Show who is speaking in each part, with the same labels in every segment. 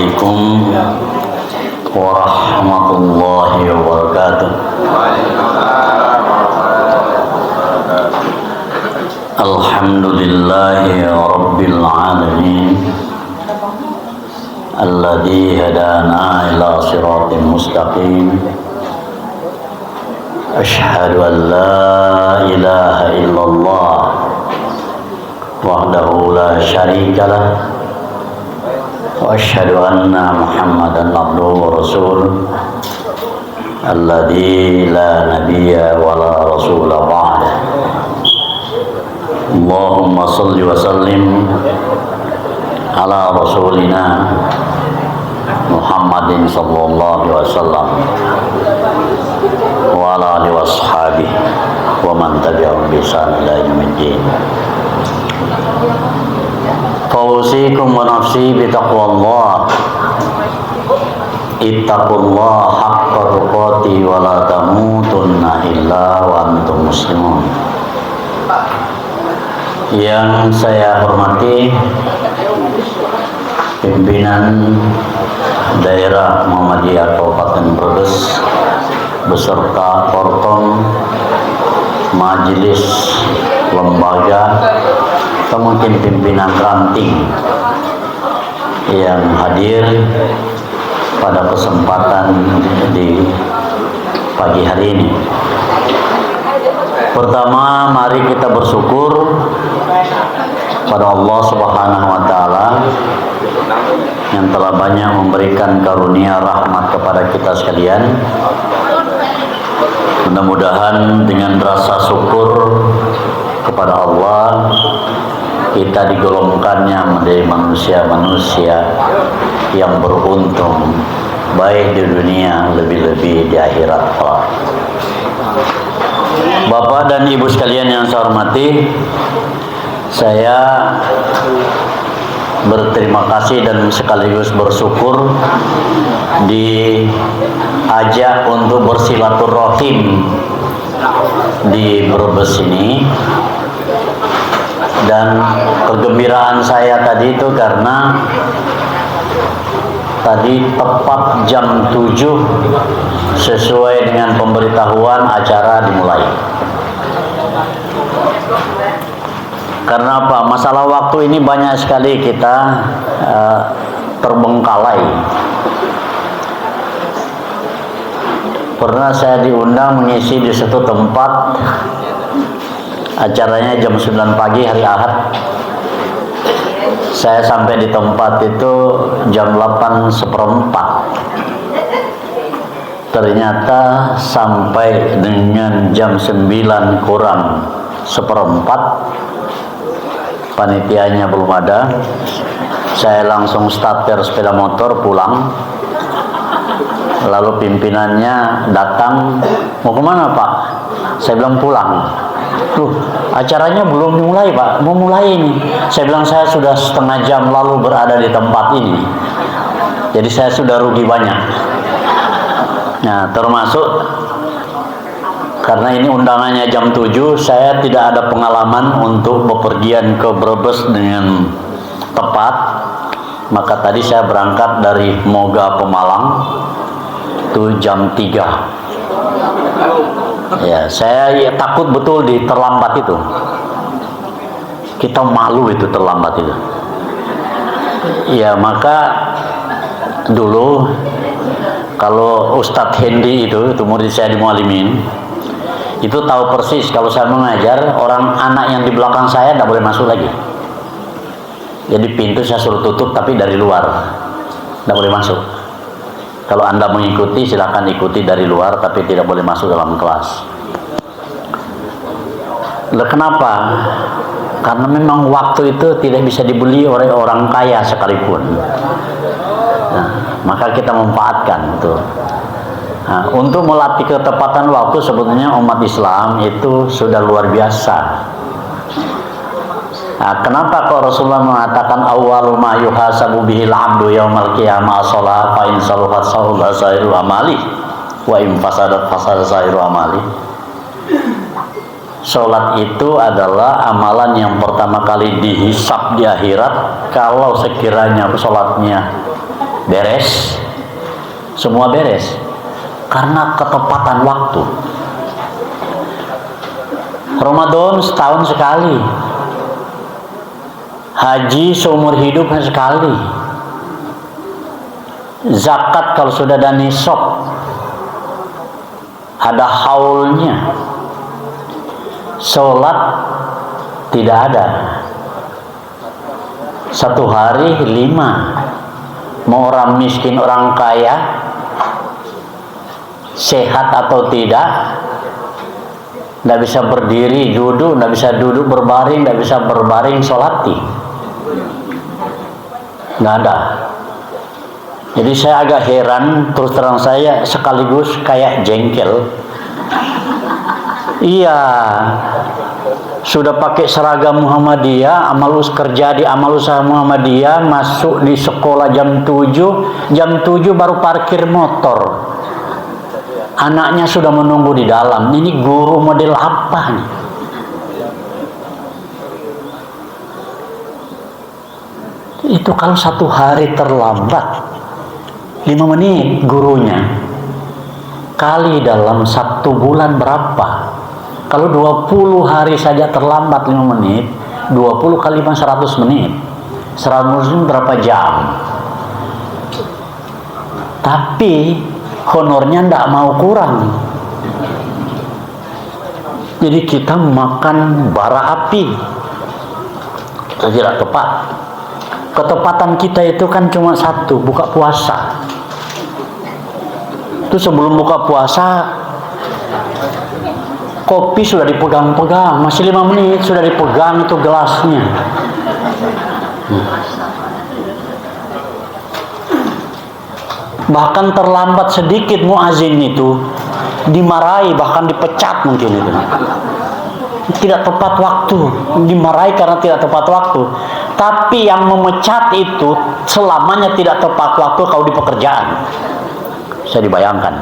Speaker 1: Assalamualaikum warahmatullahi wabarakatuh. Alhamdulillahi rabbil alamin alladzi hadana ila siratin mustaqim. Asyhadu an la ilaha illallah wahdahu la syarikalah wa asyhadu anna Muhammadan abduhu wa rasuluh alladzi la nabiyya wa la rasula ba'da. Allahumma salli wa sallim ala rasulina Muhammadin sallallahu alaihi wasallam wa ala alihi washabihi wa man tabi'ahum bi ihsan ila yaumiddin. Fausikum wa nafsi bi taqwallah. Ittaqullaha haqqa tuqatih wa la tamutunna illa wa antum muslimun. Yang saya hormati pimpinan daerah Muhammadiyah Kabupaten Brebes beserta Porkom, majelis, lembaga, atau mungkin pimpinan ranting yang hadir pada kesempatan di pagi hari ini. Pertama, mari kita bersyukur pada Allah Subhanahu wa taala yang telah banyak memberikan karunia rahmat kepada kita sekalian. Mudah-mudahan dengan rasa syukur kepada Allah kita digolongkannya menjadi manusia-manusia yang beruntung baik di dunia lebih-lebih di akhirat kelak. Bapak dan Ibu sekalian yang saya hormati, saya berterima kasih dan sekaligus bersyukur diajak untuk bersilaturahim di Brebes ini. Dan kegembiraan saya tadi itu karena tadi tepat jam 7 sesuai dengan pemberitahuan acara dimulai. Karena apa? Masalah waktu ini banyak sekali kita terbengkalai. Pernah saya diundang mengisi di satu tempat, acaranya jam 9 pagi hari Ahad. Saya sampai di tempat itu jam 8:15. Ternyata sampai dengan jam 9 kurang 1/4 panitianya belum ada. Saya langsung starter sepeda motor pulang. Lalu pimpinannya datang, mau kemana Pak? Saya bilang pulang. Tuh, acaranya belum dimulai Pak, mau mulai ini. Saya bilang saya sudah setengah jam lalu berada di tempat ini. Jadi saya sudah rugi banyak. Nah, termasuk karena ini undangannya jam 7, saya tidak ada pengalaman untuk bepergian ke Brebes dengan tepat. Maka tadi saya berangkat dari Moga Pemalang itu jam 3. Ya, saya takut betul di terlambat itu. Kita malu itu terlambat itu. Ya, maka dulu kalau Ustadz Hendy itu murid saya di Mualimin, itu tahu persis kalau saya mengajar, orang anak yang di belakang saya tidak boleh masuk lagi. Jadi pintu saya suruh tutup tapi dari luar, tidak boleh masuk. Kalau Anda mengikuti silakan ikuti dari luar, tapi tidak boleh masuk dalam kelas. Lah kenapa? Karena memang waktu itu tidak bisa dibeli oleh orang kaya sekalipun. Nah, maka kita memanfaatkan itu. Nah, untuk melatih ketepatan waktu sebetulnya umat Islam itu sudah luar biasa. Nah, kenapa kok Rasulullah mengatakan awwalu ma yuhasabu bihil 'abdu yaumal qiyamah shalah fa in saluhat saluha sairu amali wa in fasadat fasada sairu amali. Salat itu adalah amalan yang pertama kali dihisab di akhirat. Kalau sekiranya salatnya beres, semua beres karena ketepatan waktu. Ramadan setahun sekali, haji seumur hidup sekali, zakat kalau sudah ada nisab, ada haulnya, sholat tidak ada, satu hari 5, mau orang miskin orang kaya, sehat atau tidak bisa berdiri duduk, tidak bisa duduk berbaring, tidak bisa berbaring sholati, nggak ada. Jadi saya agak heran, terus terang saya sekaligus kayak jengkel. Iya, sudah pakai seragam Muhammadiyah, kerja di amal usaha Muhammadiyah, masuk di sekolah jam 7 baru parkir motor. Anaknya sudah menunggu di dalam. Ini guru model apa nih? Itu kalau satu hari terlambat 5 menit gurunya, kali dalam 1 bulan berapa? Kalau 20 hari saja terlambat 5 menit, 20 kali 100 menit. 100 menit berapa jam? Tapi honornya tidak mau kurang. Jadi kita makan bara api. Itu tidak tepat. Ketepatan kita itu kan cuma satu, buka puasa. Itu sebelum buka puasa, kopi sudah dipegang-pegang, masih 5 menit sudah dipegang itu gelasnya. Bahkan terlambat sedikit muazin itu dimarahi, bahkan dipecat mungkin itu. Tidak tepat waktu, dimarahi karena tidak tepat waktu. Tapi yang memecat itu selamanya tidak tepat waktu kalau di pekerjaan. Bisa dibayangkan.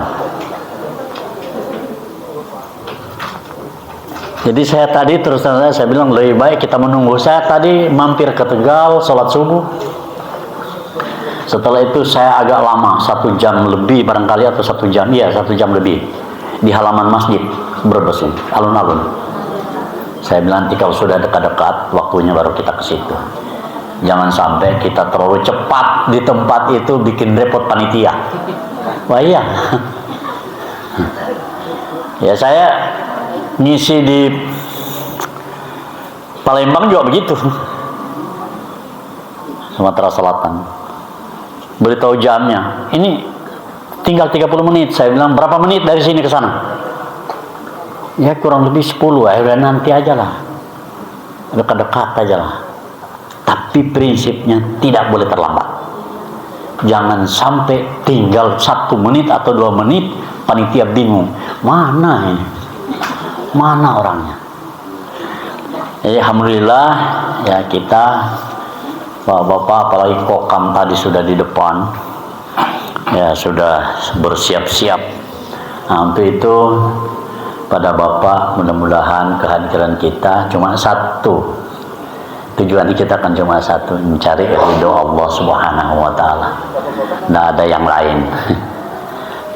Speaker 1: Jadi saya tadi terus terang saya bilang lebih baik kita menunggu. Saya tadi mampir ke Tegal sholat subuh. Setelah itu saya agak lama, 1 jam lebih barangkali atau 1 jam, iya 1 jam lebih di halaman masjid Brebes ini, alun-alun. Saya bilang nanti kalau sudah dekat-dekat waktunya baru kita ke situ. Jangan sampai kita terlalu cepat di tempat itu bikin repot panitia. Wah iya. Ya saya ngisi di Palembang juga begitu. Sumatera Selatan. Beritahu jamnya. Ini tinggal 30 menit. Saya bilang berapa menit dari sini ke sana? Ya kurang lebih 10. Udah nanti aja lah. Dekat-dekat aja lah. Tapi prinsipnya tidak boleh terlambat. Jangan sampai tinggal 1 menit atau 2 menit panitia bingung. Mana ini? Mana orangnya? Jadi alhamdulillah ya kita Bapak-bapak apalagi kokam tadi sudah di depan ya sudah bersiap-siap. Nah, untuk itu pada Bapak mudah-mudahan kehadiran kita cuma satu, tujuan kita kan cuma satu, mencari ridho Allah Subhanahu wa taala. Tidak ada yang lain.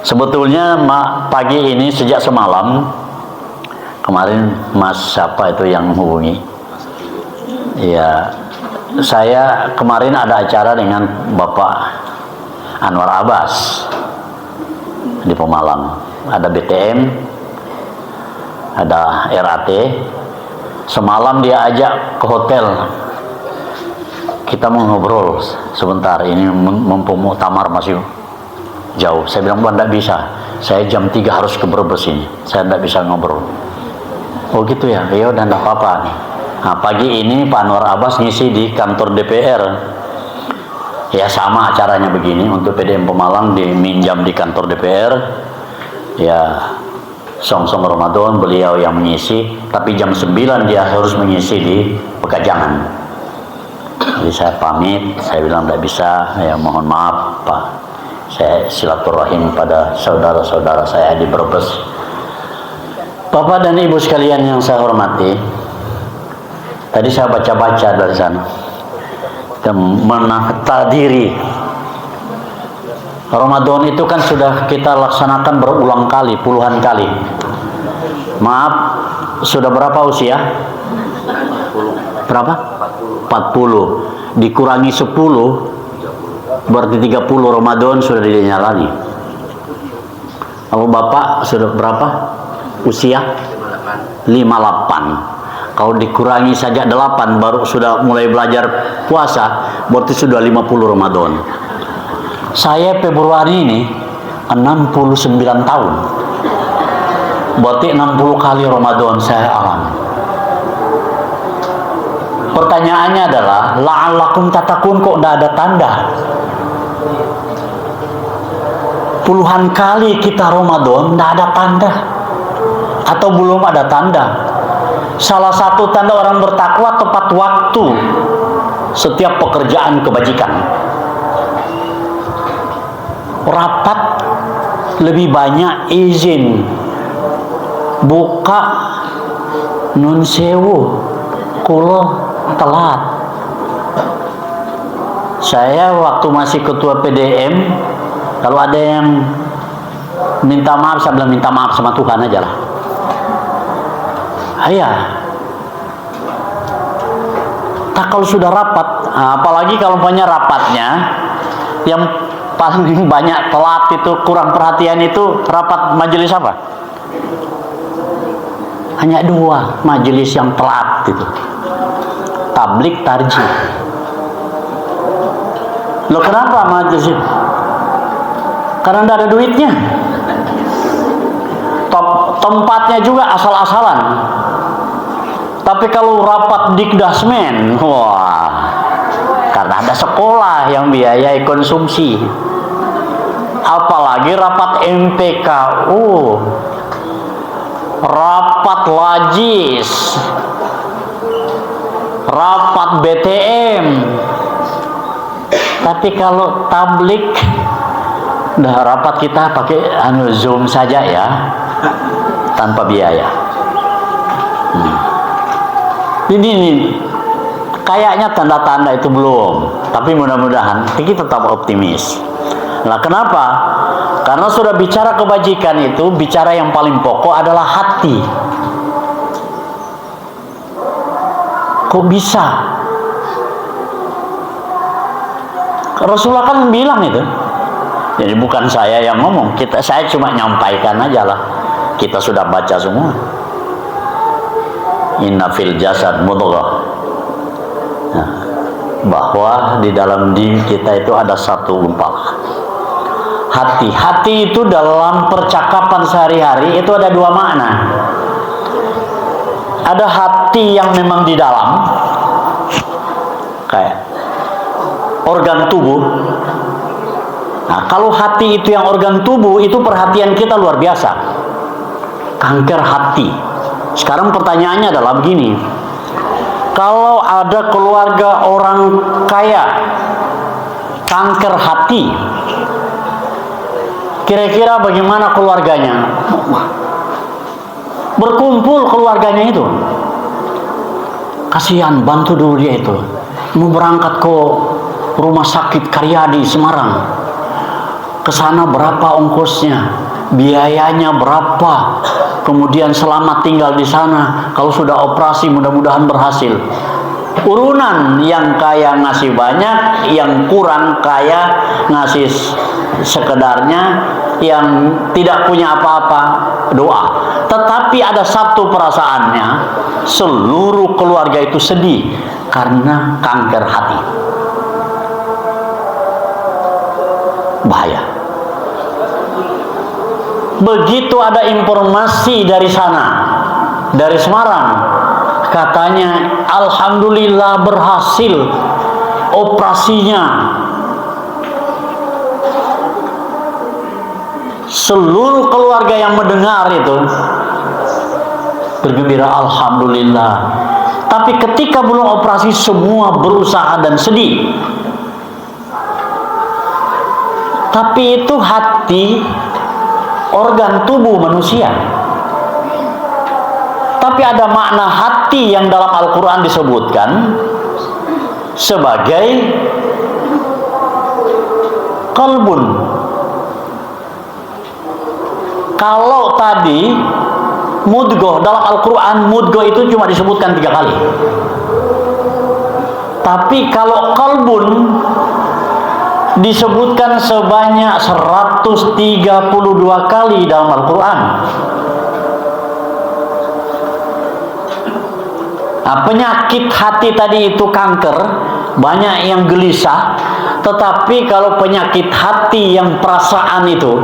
Speaker 1: Sebetulnya pagi ini sejak semalam kemarin Mas siapa itu yang menghubungi ya, saya kemarin ada acara dengan Bapak Anwar Abbas di Pemalang. Ada BTM, ada RAT. Semalam dia ajak ke hotel. Kita mau ngobrol sebentar. Ini mumpung muktamar masih jauh. Saya bilang, "Bang, tidak bisa. Saya jam 3 harus ke Brebes ini. Saya tidak bisa ngobrol." Oh gitu ya? Ya udah tidak apa-apa nih. Nah, pagi ini Pak Anwar Abbas ngisi di kantor DPR. Ya sama acaranya begini untuk PDM Pemalang diminjam di kantor DPR. Ya song-song Ramadan beliau yang mengisi, tapi jam 9 dia harus mengisi di Pekajangan. Jadi saya pamit, saya bilang tidak bisa, ya mohon maaf Pak. Saya silaturahim pada saudara-saudara saya di Brebes. Bapak dan Ibu sekalian yang saya hormati, tadi saya baca-baca dari sana. Kita menata diri Ramadan itu kan sudah kita laksanakan berulang kali, puluhan kali. Maaf, sudah berapa usia? Berapa? 40. Dikurangi 10, berarti 30 Ramadan sudah dijalani. Kalau Bapak sudah berapa usia? 58. Kalau dikurangi saja 8 baru sudah mulai belajar puasa, berarti sudah 50 Ramadan. Saya Februari ini 69 tahun. Berarti 60 kali Ramadan saya alami. Pertanyaannya adalah, la'allakum tatakun, kok tidak ada tanda? Puluhan kali kita Ramadan tidak ada tanda. Atau belum ada tanda. Salah satu tanda orang bertakwa tepat waktu setiap pekerjaan kebajikan. Rapat lebih banyak izin, buka nun sewu, kulo telat. Saya waktu masih ketua PDM, kalau ada yang minta maaf, saya bilang minta maaf sama Tuhan aja lah. Iya. Tak kalau sudah rapat, apalagi kalau punya rapatnya yang paling banyak telat itu, kurang perhatian itu rapat majelis apa? Hanya 2 majelis yang telat itu. Tablik, tarjih. Loh kenapa majelis itu? Karena tidak ada duitnya. Tempatnya juga asal-asalan. Tapi kalau rapat dikdasmen, wah, karena ada sekolah yang biayai konsumsi. Apalagi rapat MPKU, rapat Lajis, rapat BTM. Tapi kalau tablik, dah rapat kita pakai Zoom saja ya, tanpa biaya. Ini kayaknya tanda-tanda itu belum, tapi mudah-mudahan kita tetap optimis. Nah, kenapa? Karena sudah bicara kebajikan itu, bicara yang paling pokok adalah hati. Kok bisa? Rasulullah kan bilang itu. Jadi bukan saya yang ngomong, saya cuma nyampaikan aja lah. Kita sudah baca semua. Inna fil jasad mudghah. Nah, bahwa di dalam diri kita itu ada satu gumpalan. Hati itu dalam percakapan sehari-hari itu ada 2 makna. Ada hati yang memang di dalam, kayak organ tubuh. Nah, kalau hati itu yang organ tubuh, itu perhatian kita luar biasa. Kanker hati. Sekarang pertanyaannya adalah begini. Kalau ada keluarga orang kaya kanker hati, kira-kira bagaimana keluarganya? Berkumpul keluarganya itu. Kasihan, bantu dulu dia itu. Mau berangkat ke rumah sakit Karyadi Semarang. Ke sana berapa ongkosnya? Biayanya berapa? Kemudian selamat tinggal di sana. Kalau sudah operasi mudah-mudahan berhasil. Urunan yang kaya ngasih banyak, yang kurang kaya ngasih sekedarnya, yang tidak punya apa-apa doa. Tetapi ada satu perasaannya, seluruh keluarga itu sedih karena kanker hati. Bahaya. Begitu ada informasi dari sana, dari Semarang, katanya alhamdulillah berhasil operasinya. Seluruh keluarga yang mendengar itu bergembira, alhamdulillah. Tapi ketika belum operasi semua berusaha dan sedih. Tapi itu hati, organ tubuh manusia. Tapi ada makna hati yang dalam Al-Quran disebutkan sebagai qalbun Kalau tadi mudghah dalam Al-Quran, mudghah itu cuma disebutkan 3 kali. Tapi kalau qalbun disebutkan sebanyak 132 kali dalam Al-Quran. Nah, penyakit hati tadi itu kanker, banyak yang gelisah. Tetapi kalau penyakit hati yang perasaan itu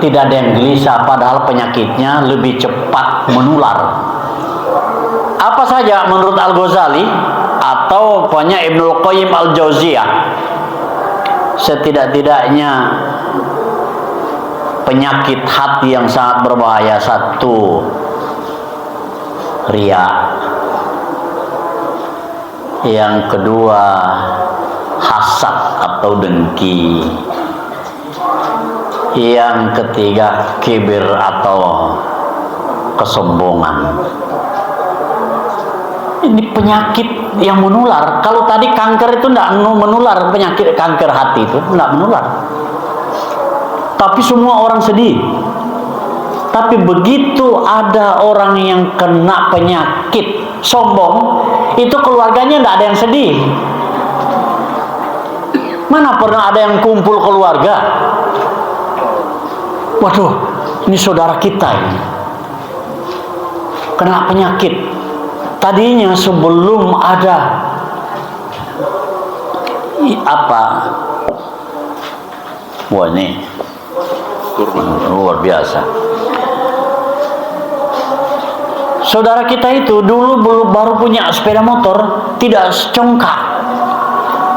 Speaker 1: tidak ada yang gelisah, padahal penyakitnya lebih cepat menular. Apa saja menurut Al-Ghazali atau banyak Ibnul Qayyim Al-Jauziyah, setidak-tidaknya penyakit hati yang sangat berbahaya: 1, riya; yang kedua, hasad atau dengki; yang ketiga, kibir atau kesombongan. Ini penyakit yang menular. Kalau tadi kanker itu tidak menular, penyakit kanker hati itu tidak menular. Tapi semua orang sedih. Tapi begitu ada orang yang kena penyakit sombong, itu keluarganya tidak ada yang sedih. Mana pernah ada yang kumpul keluarga? Waduh, ini saudara kita ini kena penyakit. Tadinya sebelum ada wah ini luar biasa. Saudara kita itu dulu baru punya sepeda motor, tidak secongkak.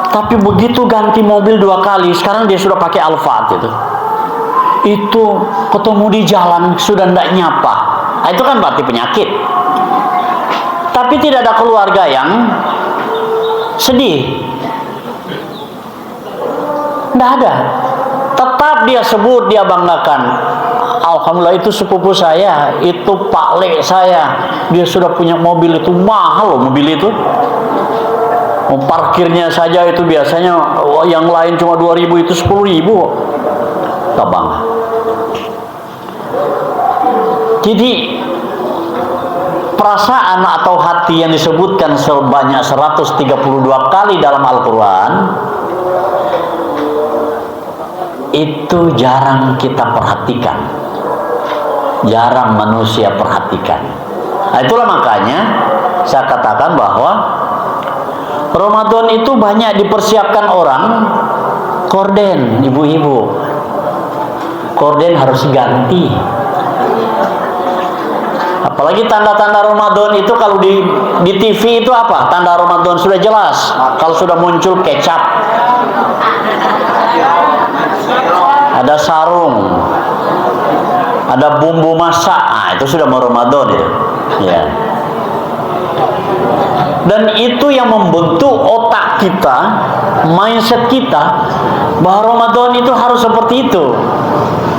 Speaker 1: Tapi begitu ganti mobil 2 kali, sekarang dia sudah pakai Alphard itu. Itu ketemu di jalan sudah tidak nyapa. Nah, itu kan berarti penyakit. Tapi tidak ada keluarga yang sedih. Tidak ada. Tetap dia sebut, dia banggakan. Alhamdulillah, itu sepupu saya, itu Pak Le saya. Dia sudah punya mobil itu, mahal loh mobil itu. Parkirnya saja itu biasanya yang lain cuma 2.000, itu 10.000. Tak bangga. Jadi perasaan atau hati yang disebutkan sebanyak 132 kali dalam Al-Quran itu jarang kita perhatikan, jarang manusia perhatikan. Nah, itulah makanya saya katakan bahwa Ramadan itu banyak dipersiapkan orang. Korden, ibu-ibu, korden harus ganti. Apalagi tanda-tanda Ramadan itu kalau di TV itu apa? Tanda Ramadan sudah jelas. Kalau sudah muncul kecap, ada sarung, ada bumbu masak, nah, itu sudah mau Ramadan itu. Ya. Dan itu yang membentuk otak kita, mindset kita, bahwa Ramadan itu harus seperti itu.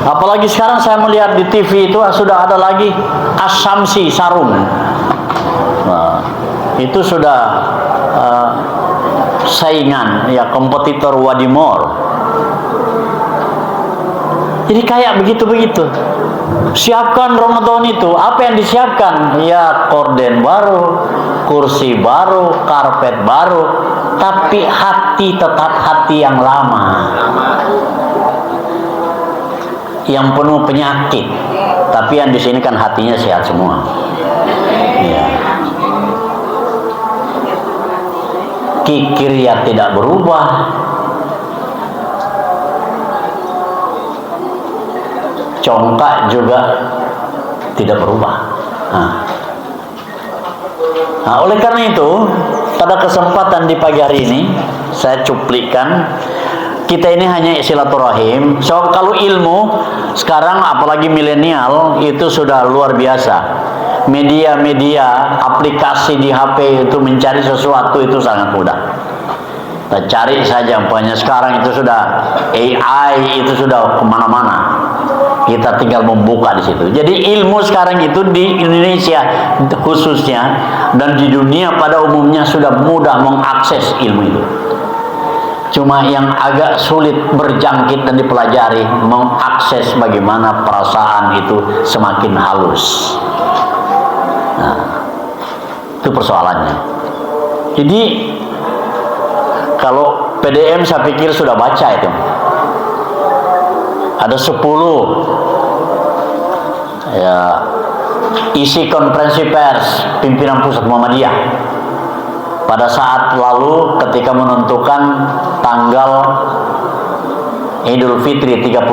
Speaker 1: Apalagi sekarang saya melihat di TV itu sudah ada lagi Asamsi sarung. Nah, itu sudah saingan, ya, kompetitor Wadimor. Jadi kayak begitu-begitu. Siapkan Ramadan itu. Apa yang disiapkan? Ya, korden baru, kursi baru, karpet baru. Tapi hati tetap hati yang lama, yang penuh penyakit. Tapi yang di sini kan hatinya sehat semua. Ya. Kikir ya tidak berubah, congkak juga tidak berubah. Nah, oleh karena itu, pada kesempatan di pagi hari ini saya cuplikan, kita ini hanya silaturahim. So, kalau ilmu sekarang apalagi milenial itu sudah luar biasa. Media-media, aplikasi di HP itu mencari sesuatu itu sangat mudah. Kita cari saja, umpamanya sekarang itu sudah AI itu sudah kemana-mana. Kita tinggal membuka di situ. Jadi ilmu sekarang itu di Indonesia khususnya dan di dunia pada umumnya sudah mudah mengakses ilmu itu. Cuma yang agak sulit berjangkit dan dipelajari, mengakses bagaimana perasaan itu semakin halus. Nah, itu persoalannya. Jadi kalau PDM saya pikir sudah baca itu. Ada 10 ya, isi konferensi pers pimpinan pusat Muhammadiyah pada saat lalu ketika menentukan tanggal Idul Fitri 31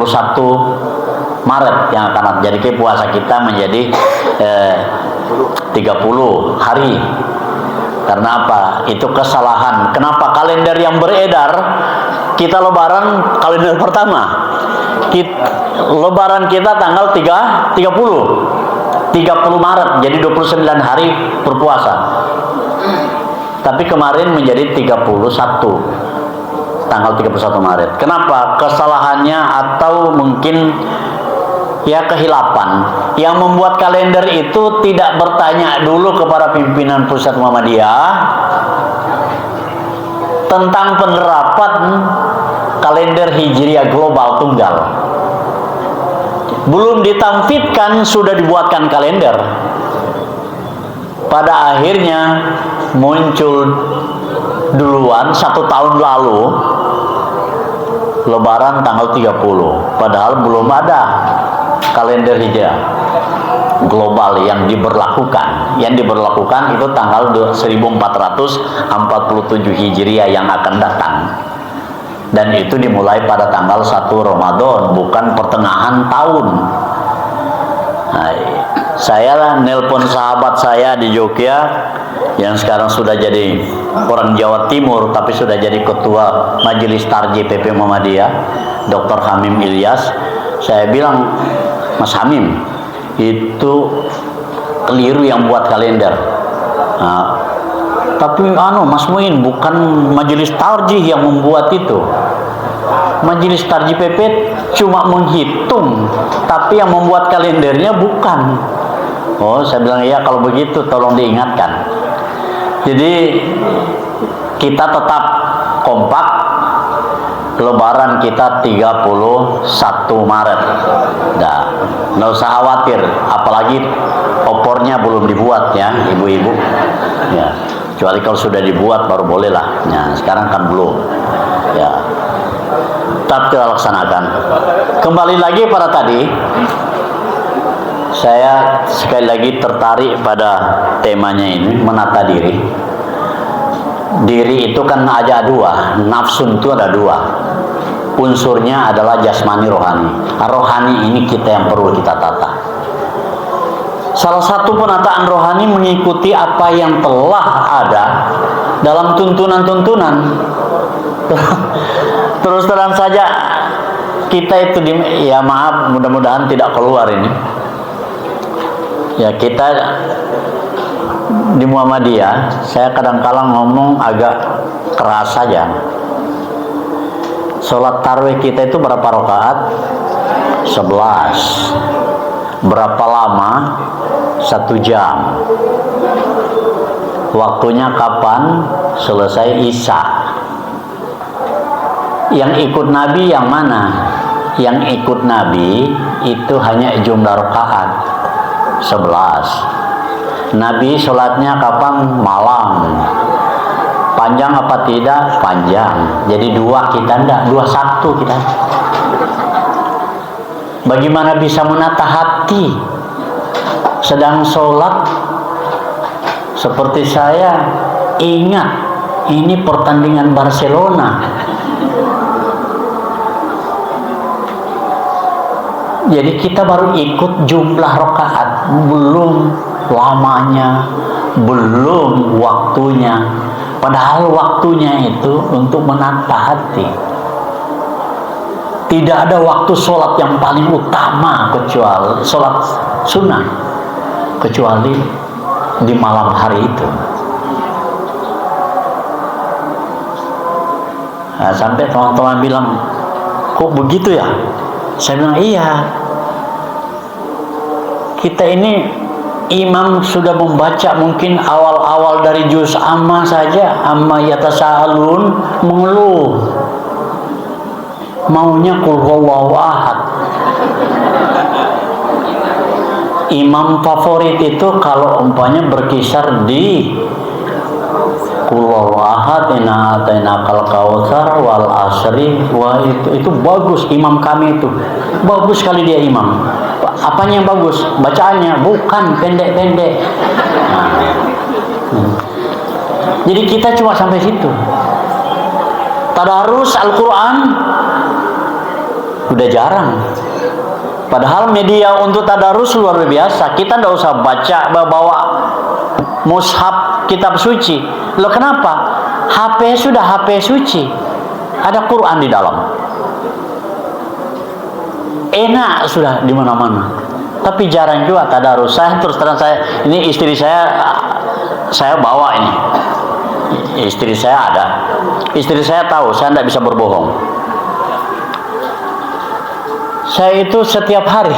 Speaker 1: Maret yang akan jadi puasa kita menjadi 30 hari. Karena apa? Itu kesalahan. Kenapa kalender yang beredar kita lebaran kalender pertama? Lebaran kita tanggal 30 Maret, jadi 29 hari berpuasa. Tapi kemarin menjadi 31 tanggal 31 Maret. Kenapa? Kesalahannya atau mungkin ya kehilapan yang membuat kalender itu tidak bertanya dulu kepada pimpinan pusat Muhammadiyah tentang penerapan kalender Hijriah global tunggal. Belum ditamfidkan sudah dibuatkan kalender. Pada akhirnya muncul duluan 1 tahun lalu Lebaran tanggal 30, padahal belum ada kalender Hijriah global yang diberlakukan. Yang diberlakukan itu tanggal 1447 Hijriah yang akan datang. Dan itu dimulai pada tanggal 1 Ramadan, bukan pertengahan tahun. Nah, saya nelpon sahabat saya di Jogja yang sekarang sudah jadi orang Jawa Timur tapi sudah jadi ketua Majelis Tarjih PP Muhammadiyah, Dr. Hamim Ilyas. Saya bilang, Mas Hamim, itu keliru yang buat kalender. Nah, tapi Mas Muin, bukan Majelis Tarjih yang membuat itu. Majelis Tarjih PP cuma menghitung, tapi yang membuat kalendernya bukan. Oh, saya bilang, iya kalau begitu tolong diingatkan. Jadi kita tetap kompak, Lebaran kita 31 Maret. Nah, nggak usah khawatir, apalagi opornya belum dibuat ya, ibu-ibu. Ya, kecuali kalau sudah dibuat baru boleh lah. Ya, sekarang kan belum. Ya, tetap kita laksanakan. Kembali lagi pada tadi, saya sekali lagi tertarik pada temanya ini, menata diri. Diri itu kan ada dua, nafsu itu ada dua. Unsurnya adalah jasmani, rohani. Rohani ini kita yang perlu kita tata. Salah satu penataan rohani mengikuti apa yang telah ada dalam tuntunan-tuntunan. Terus terang saja kita itu ya maaf, mudah-mudahan tidak keluar ini. Ya, kita di Muhammadiyah, saya kadang-kadang ngomong agak keras saja. Sholat tarawih kita itu berapa rakaat? 11. Berapa lama? 1 jam. Waktunya kapan? Selesai Isya. Yang ikut Nabi yang mana? Yang ikut Nabi itu hanya jumlah rakaat 11. Nabi sholatnya kapan? Malam. Panjang apa tidak? Panjang. Jadi 2 kita enggak, 21 kita. Bagaimana bisa menata hati sedang sholat? Seperti saya ingat ini pertandingan Barcelona. Jadi kita baru ikut jumlah rakaat, belum lamanya, belum waktunya. Padahal waktunya itu untuk menata hati. Tidak ada waktu sholat yang paling utama kecuali sholat sunnah, kecuali di malam hari itu. Nah, sampai teman-teman bilang, kok begitu ya? Saya bilang, iya. Kita ini imam sudah membaca mungkin awal-awal dari juz amma saja, amma yatasaalun, mengeluh. maunya qul huwallahu ahad. Imam favorit itu kalau umpamanya berkisar di qul huwallahu ahad, inna atainakal kautsar, wal asri, wah itu bagus. Imam kami itu bagus sekali dia imam. Apanya yang bagus? Bacaannya, bukan pendek-pendek. Jadi kita cuma sampai situ. Tadarus Al-Quran udah jarang. Padahal media untuk tadarus luar biasa. Kita tidak usah bawa mushaf kitab suci. Loh kenapa? HP sudah HP suci. Ada Quran di dalam. Enak sudah di mana-mana. Tapi jarang juga tadarus. Saya terus terang ini istri saya bawa ini. Istri saya ada. Istri saya tahu saya tidak bisa berbohong. Saya itu setiap hari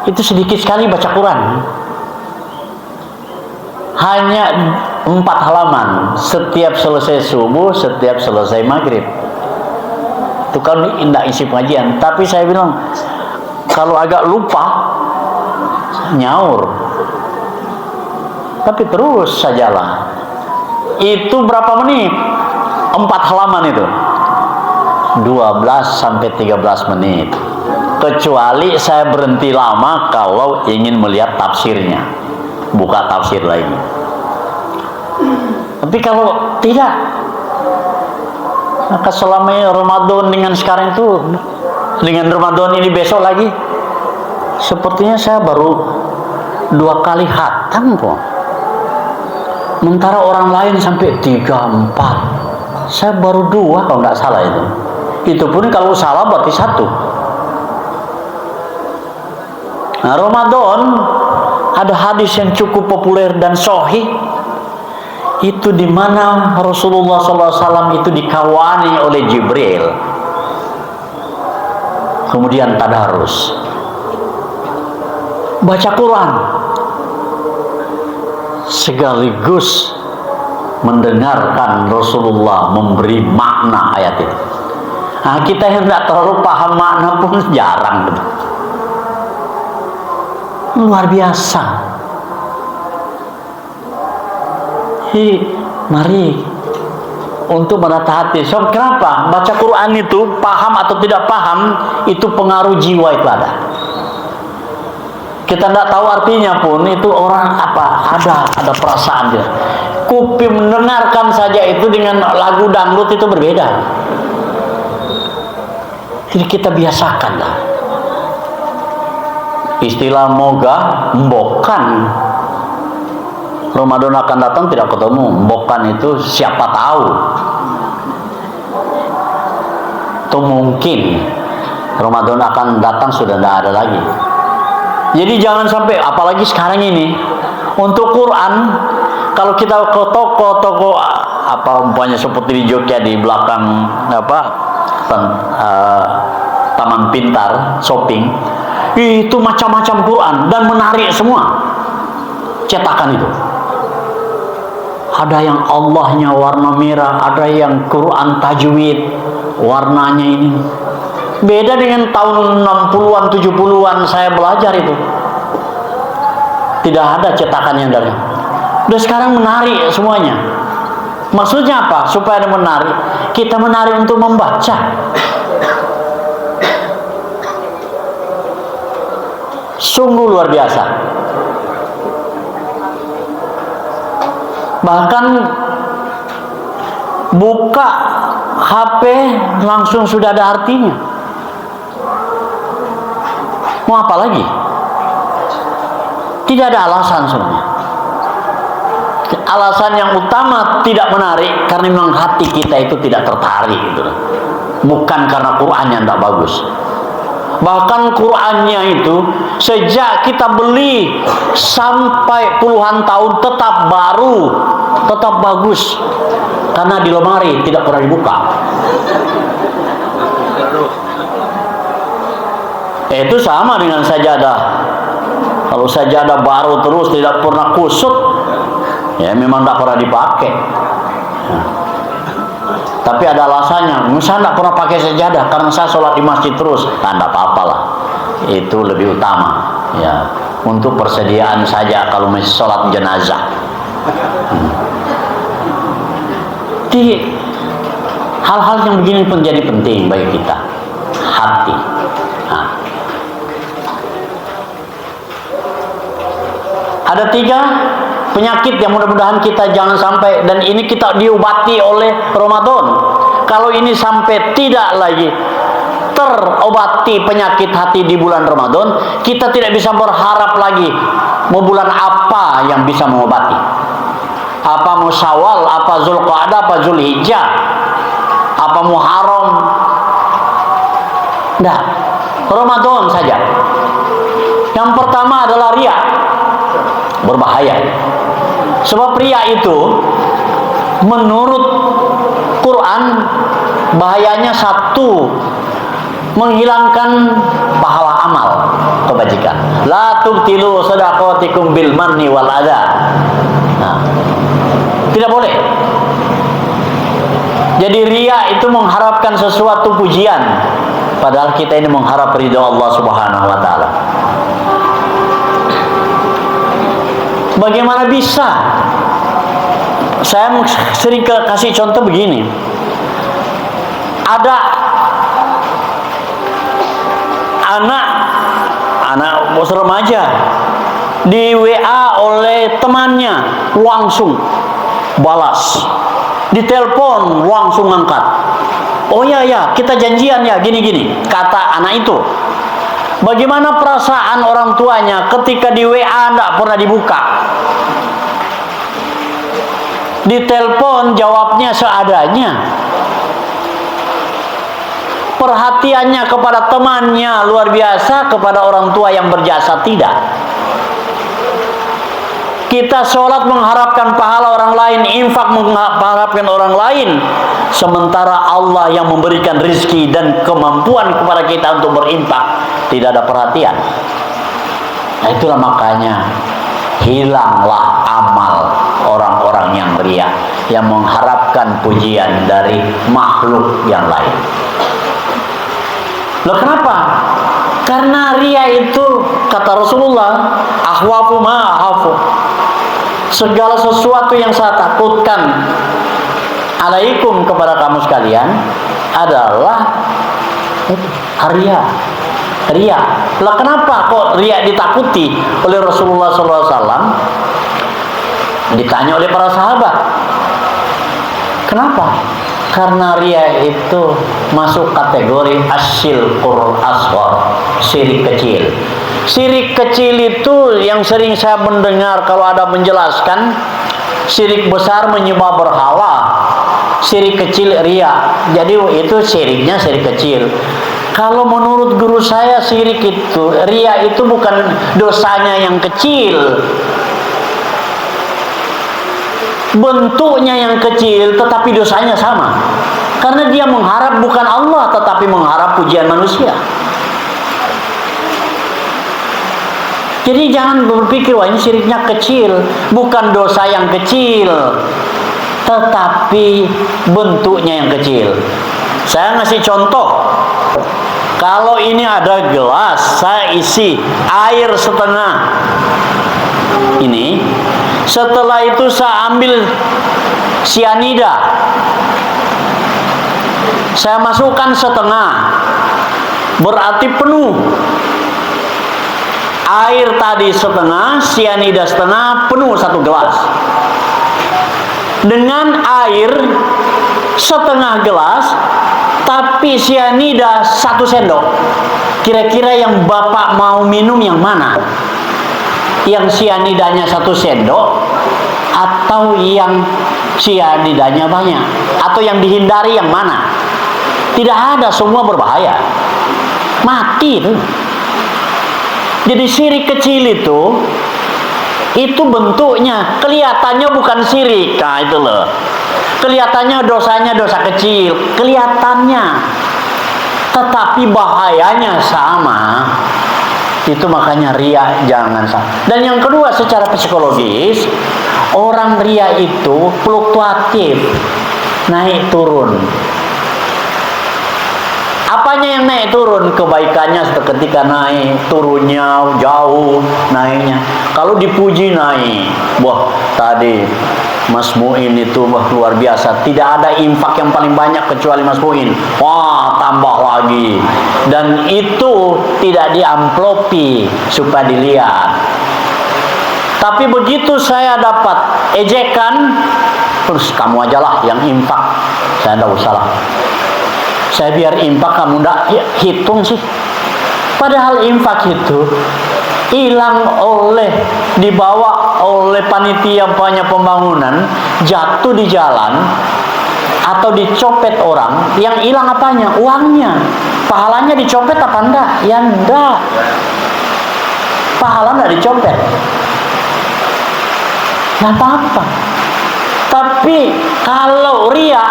Speaker 1: itu sedikit sekali baca Quran. Hanya 4 halaman setiap selesai subuh, setiap selesai maghrib. Itu kan tidak isi pengajian. Tapi saya bilang kalau agak lupa nyaur. Tapi terus sajalah. Itu berapa menit? 4 halaman itu. 12 sampai 13 menit. Kecuali saya berhenti lama kalau ingin melihat tafsirnya, buka tafsir lagi. Tapi kalau tidak, maka selama Ramadan dengan sekarang itu, dengan Ramadan ini besok lagi, sepertinya saya baru 2 kali khatam kok. Sementara orang lain sampai 3, 4. Saya baru 2 kalau nggak salah itu. Itu pun kalau salah berarti 1. Nah, Ramadan ada hadis yang cukup populer dan sahih. Itu di mana Rasulullah SAW itu dikawani oleh Jibril. Kemudian tadarus. Baca Quran. Sekaligus mendengarkan Rasulullah memberi makna ayat itu. Nah, kita yang tidak terlalu paham makna pun jarang. Luar biasa. Mari untuk menata hati. So, kenapa? Baca Quran itu, paham atau tidak paham, itu pengaruh jiwa itu ada. Kita tidak tahu artinya pun, itu orang apa? Ada perasaan dia. Kuping mendengarkan saja itu dengan lagu dangdut itu berbeda. Jadi kita biasakanlah. Istilah moga, mbokan. Ramadan akan datang tidak ketemu. Mbokan itu siapa tahu. Itu mungkin Ramadan akan datang sudah tidak ada lagi. Jadi jangan sampai, apalagi sekarang ini, untuk Quran, kalau kita ke toko-toko apa umpamanya seperti di Jogja di belakang Taman Pintar shopping, itu macam-macam Quran dan menarik semua cetakan itu. Ada yang Allahnya warna merah, ada yang Quran tajwid warnanya ini beda dengan tahun 60-an 70-an saya belajar itu. Tidak ada cetakan yang dari. Dan sekarang menarik semuanya. Maksudnya apa? Supaya ada menarik, kita menarik untuk membaca. Sungguh luar biasa. Bahkan buka HP langsung sudah ada artinya. Mau apa lagi? Tidak ada alasan sebenarnya. Alasan yang utama tidak menarik karena memang hati kita itu tidak tertarik gitu. Bukan karena Qurannya tidak bagus. Bahkan Qurannya itu sejak kita beli sampai puluhan tahun tetap baru, tetap bagus. Karena di lemari tidak pernah dibuka. Itu sama dengan sajadah. Kalau sajadah baru terus tidak pernah kusut, ya memang tidak pernah dipakai. Nah. tapi ada alasannya, misalnya tidak pernah pakai sajadah karena saya sholat di masjid terus, tidak apa-apa lah, itu lebih utama ya, untuk persediaan saja kalau masih sholat jenazah. Jadi hal-hal yang begini pun jadi penting bagi kita, hati. Nah. Ada 3 penyakit yang mudah-mudahan kita jangan sampai, dan ini kita diobati oleh Ramadan. Kalau ini sampai tidak lagi terobati penyakit hati di bulan Ramadan, kita tidak bisa berharap lagi mau bulan apa yang bisa mengobati. Apa mau Syawal, apa Zulqa'dah, apa Zulhijjah, apa Muharram. Nah, Ramadan saja. Yang pertama adalah riya. Berbahaya. Sebab riya itu menurut Quran bahayanya 1, menghilangkan pahala amal kebajikan. La tubtilu shadaqatikum bil manni wal adha. Nah, tidak boleh. Jadi riya itu mengharapkan sesuatu pujian, padahal kita ini mengharap ridha Allah Subhanahu wa taala. Bagaimana bisa? Saya sering kasih contoh begini. Ada anak remaja di WA oleh temannya, langsung balas. Ditelepon, langsung angkat. Oh ya, kita janjian ya, gini-gini, kata anak itu. Bagaimana perasaan orang tuanya ketika di WA tidak pernah dibuka? Ditelepon, jawabnya seadanya. Perhatiannya kepada temannya luar biasa, kepada orang tua yang berjasa tidak. Kita sholat mengharapkan pahala orang lain, infak mengharapkan orang lain, sementara Allah yang memberikan rizki dan kemampuan kepada kita untuk berinfak, tidak ada perhatian. Nah, itulah makanya hilanglah amal orang-orang yang riya, yang mengharapkan pujian dari makhluk yang lain. Loh, kenapa? Karena riya itu, kata Rasulullah, ahwafu ma ahwafu, segala sesuatu yang saya takutkan alaikum kepada kamu sekalian adalah riya. Riya. Lah kenapa kok riya ditakuti oleh Rasulullah SAW? Ditanya oleh para sahabat. Kenapa? Karena riya itu masuk kategori asyirkul asghar, syirik kecil. Syirik kecil itu yang sering saya mendengar kalau ada menjelaskan, syirik besar menyembah berhala, syirik kecil riya. Jadi itu syiriknya syirik kecil. Kalau menurut guru saya, syirik itu, riya itu bukan dosanya yang kecil, bentuknya yang kecil, tetapi dosanya sama. Karena dia mengharap bukan Allah, tetapi mengharap pujian manusia. Jadi jangan berpikir, wah ini syiriknya kecil. Bukan dosa yang kecil, tetapi bentuknya yang kecil. Saya ngasih contoh. Kalau ini ada gelas, saya isi air setengah. Ini, setelah itu saya ambil sianida, saya masukkan setengah, berarti penuh. Air tadi setengah, sianida setengah, penuh 1 gelas. Dengan air setengah gelas, tapi sianida 1 sendok. Kira-kira yang Bapak mau minum yang mana? Yang sianidanya 1 sendok, atau yang sianidanya banyak, atau yang dihindari yang mana? Tidak ada, semua berbahaya, mati itu. Jadi syirik kecil itu bentuknya, kelihatannya bukan syirik. Nah itu loh, kelihatannya dosanya dosa kecil, kelihatannya, tetapi bahayanya sama. Itu makanya riya jangan sama. Dan yang kedua, secara psikologis, orang riya itu fluktuatif. naik turun. Apanya yang naik turun? Kebaikannya seketika naik, turunnya jauh, naiknya. Kalau dipuji naik. Wah, tadi Mas Muin itu luar biasa. Tidak ada infak yang paling banyak kecuali Mas Muin. Wah, tambah lagi. Dan itu tidak diamplopi supaya dilihat. Tapi begitu saya dapat ejekan, terus kamu ajalah yang infak. Saya tidak usah lah. Saya biar infak, kamu ndak hitung sih. Padahal infak itu hilang dibawa oleh panitia pembangunan, jatuh di jalan atau dicopet orang. Yang hilang apanya? Uangnya. Pahalanya dicopet apa enggak? Ya enggak. Pahala enggak dicopet. Nggak apa-apa. Tapi kalau riya,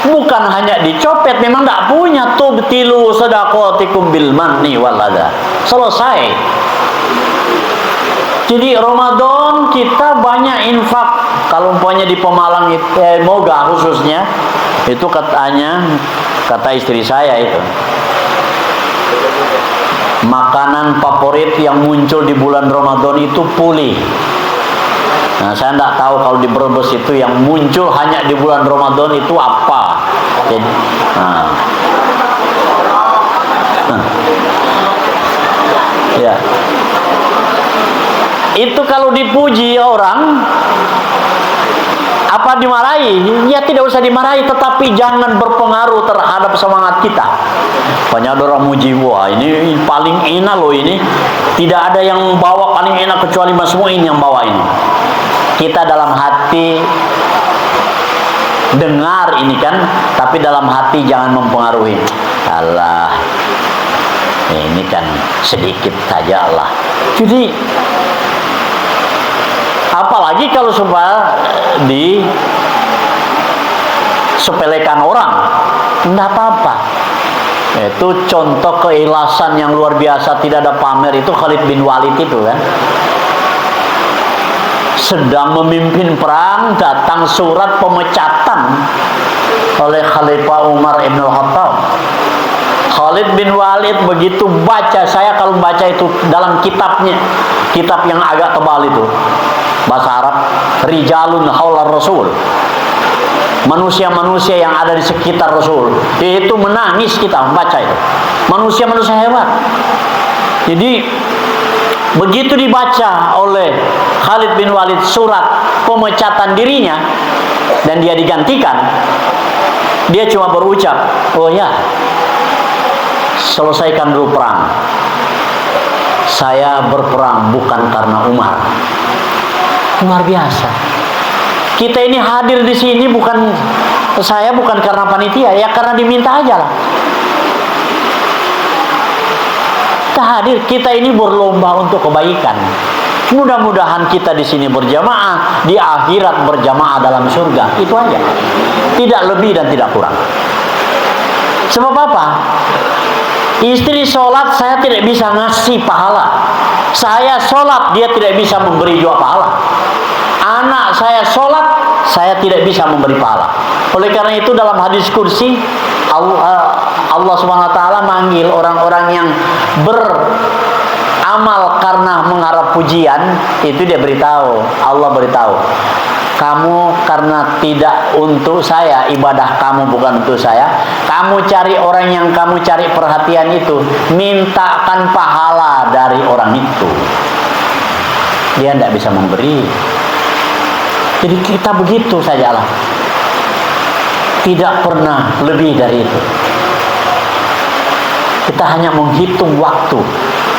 Speaker 1: bukan hanya dicopet, memang tidak punya. Tubtilu sadaqatikum bil manni wal adha. Selesai. Jadi Ramadan kita banyak infak. Kalau umpamanya di Pemalang Moga khususnya, itu kata istri saya itu, makanan favorit yang muncul di bulan Ramadan itu puli. Nah, saya tidak tahu kalau di Brebes itu yang muncul hanya di bulan Ramadan itu apa. Jadi, ya. Itu kalau dipuji orang, apa dimarahi? Ya tidak usah dimarahi, tetapi jangan berpengaruh terhadap semangat kita. Banyak orang muji, wah ini paling enak loh ini. Tidak ada yang bawa paling enak kecuali Mas Muin yang bawa ini. Kita dalam hati dengar ini kan, tapi dalam hati jangan mempengaruhi. Allah, ini kan sedikit saja Allah. Jadi apalagi kalau disepelekan orang, tidak apa-apa. Itu contoh keikhlasan yang luar biasa, tidak ada pamer. Itu Khalid bin Walid itu kan, sedang memimpin perang, datang surat pemecatan oleh Khalifah Umar Ibn Khattab. Khalid bin Walid begitu baca, saya kalau baca itu dalam kitabnya, kitab yang agak tebal itu, bahasa Arab, Rijalun Haular Rasul, manusia-manusia yang ada di sekitar Rasul, itu menangis kita membaca itu. Manusia-manusia hebat. Jadi begitu dibaca oleh Khalid bin Walid surat pemecatan dirinya dan dia digantikan, dia cuma berucap, oh ya, selesaikan dulu perang. Saya berperang bukan karena Umar. Luar biasa. Kita ini hadir di sini bukan karena panitia, ya karena diminta aja lah. Kita hadir, kita ini berlomba untuk kebaikan. Mudah-mudahan kita di sini berjamaah, di akhirat berjamaah dalam surga. Itu aja. Tidak lebih dan tidak kurang. Sebab apa? Istri sholat, saya tidak bisa ngasih pahala. Saya sholat, dia tidak bisa memberi juga pahala. Anak saya sholat, saya tidak bisa memberi pahala. Oleh karena itu dalam hadis kursi, Allah Subhanahu wa taala manggil orang-orang yang beramal karena mengharap pujian, itu dia beritahu, Allah beritahu, kamu karena tidak untuk saya, ibadah kamu bukan untuk saya, kamu cari orang yang kamu cari perhatian itu, mintakan pahala dari orang itu. Dia tidak bisa memberi. Jadi kita begitu sajalah, tidak pernah lebih dari itu. Kita hanya menghitung waktu.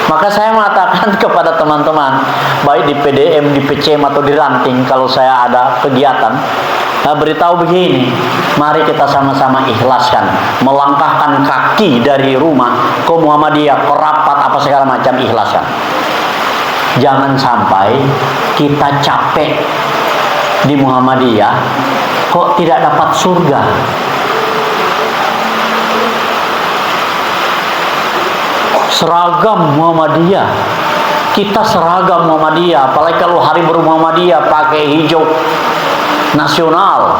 Speaker 1: Maka saya mengatakan kepada teman-teman, baik di PDM, di PCM atau di ranting, kalau saya ada kegiatan, beritahu begini, mari kita sama-sama ikhlaskan, melangkahkan kaki dari rumah ke Muhammadiyah, ke rapat apa segala macam, ikhlaskan. Jangan sampai kita capek di Muhammadiyah kok tidak dapat surga. Seragam Muhammadiyah, kita seragam Muhammadiyah, apalagi kalau hari baru Muhammadiyah pakai hijau nasional,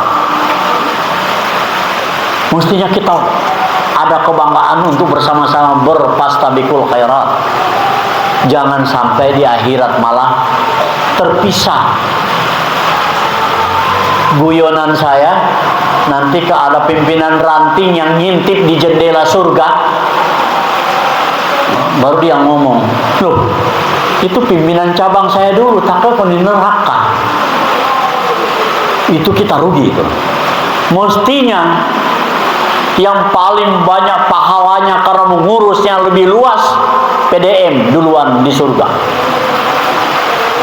Speaker 1: Mestinya kita ada kebanggaan untuk bersama-sama berfastabiqul khairat. Jangan sampai di akhirat malah terpisah. Guyonan saya, nanti ada pimpinan ranting yang ngintip di jendela surga, baru dia ngomong, loh itu pimpinan cabang saya dulu, takut di neraka. Itu kita rugi itu. Mestinya yang paling banyak pahalanya karena mengurusnya lebih luas, PDM duluan di surga.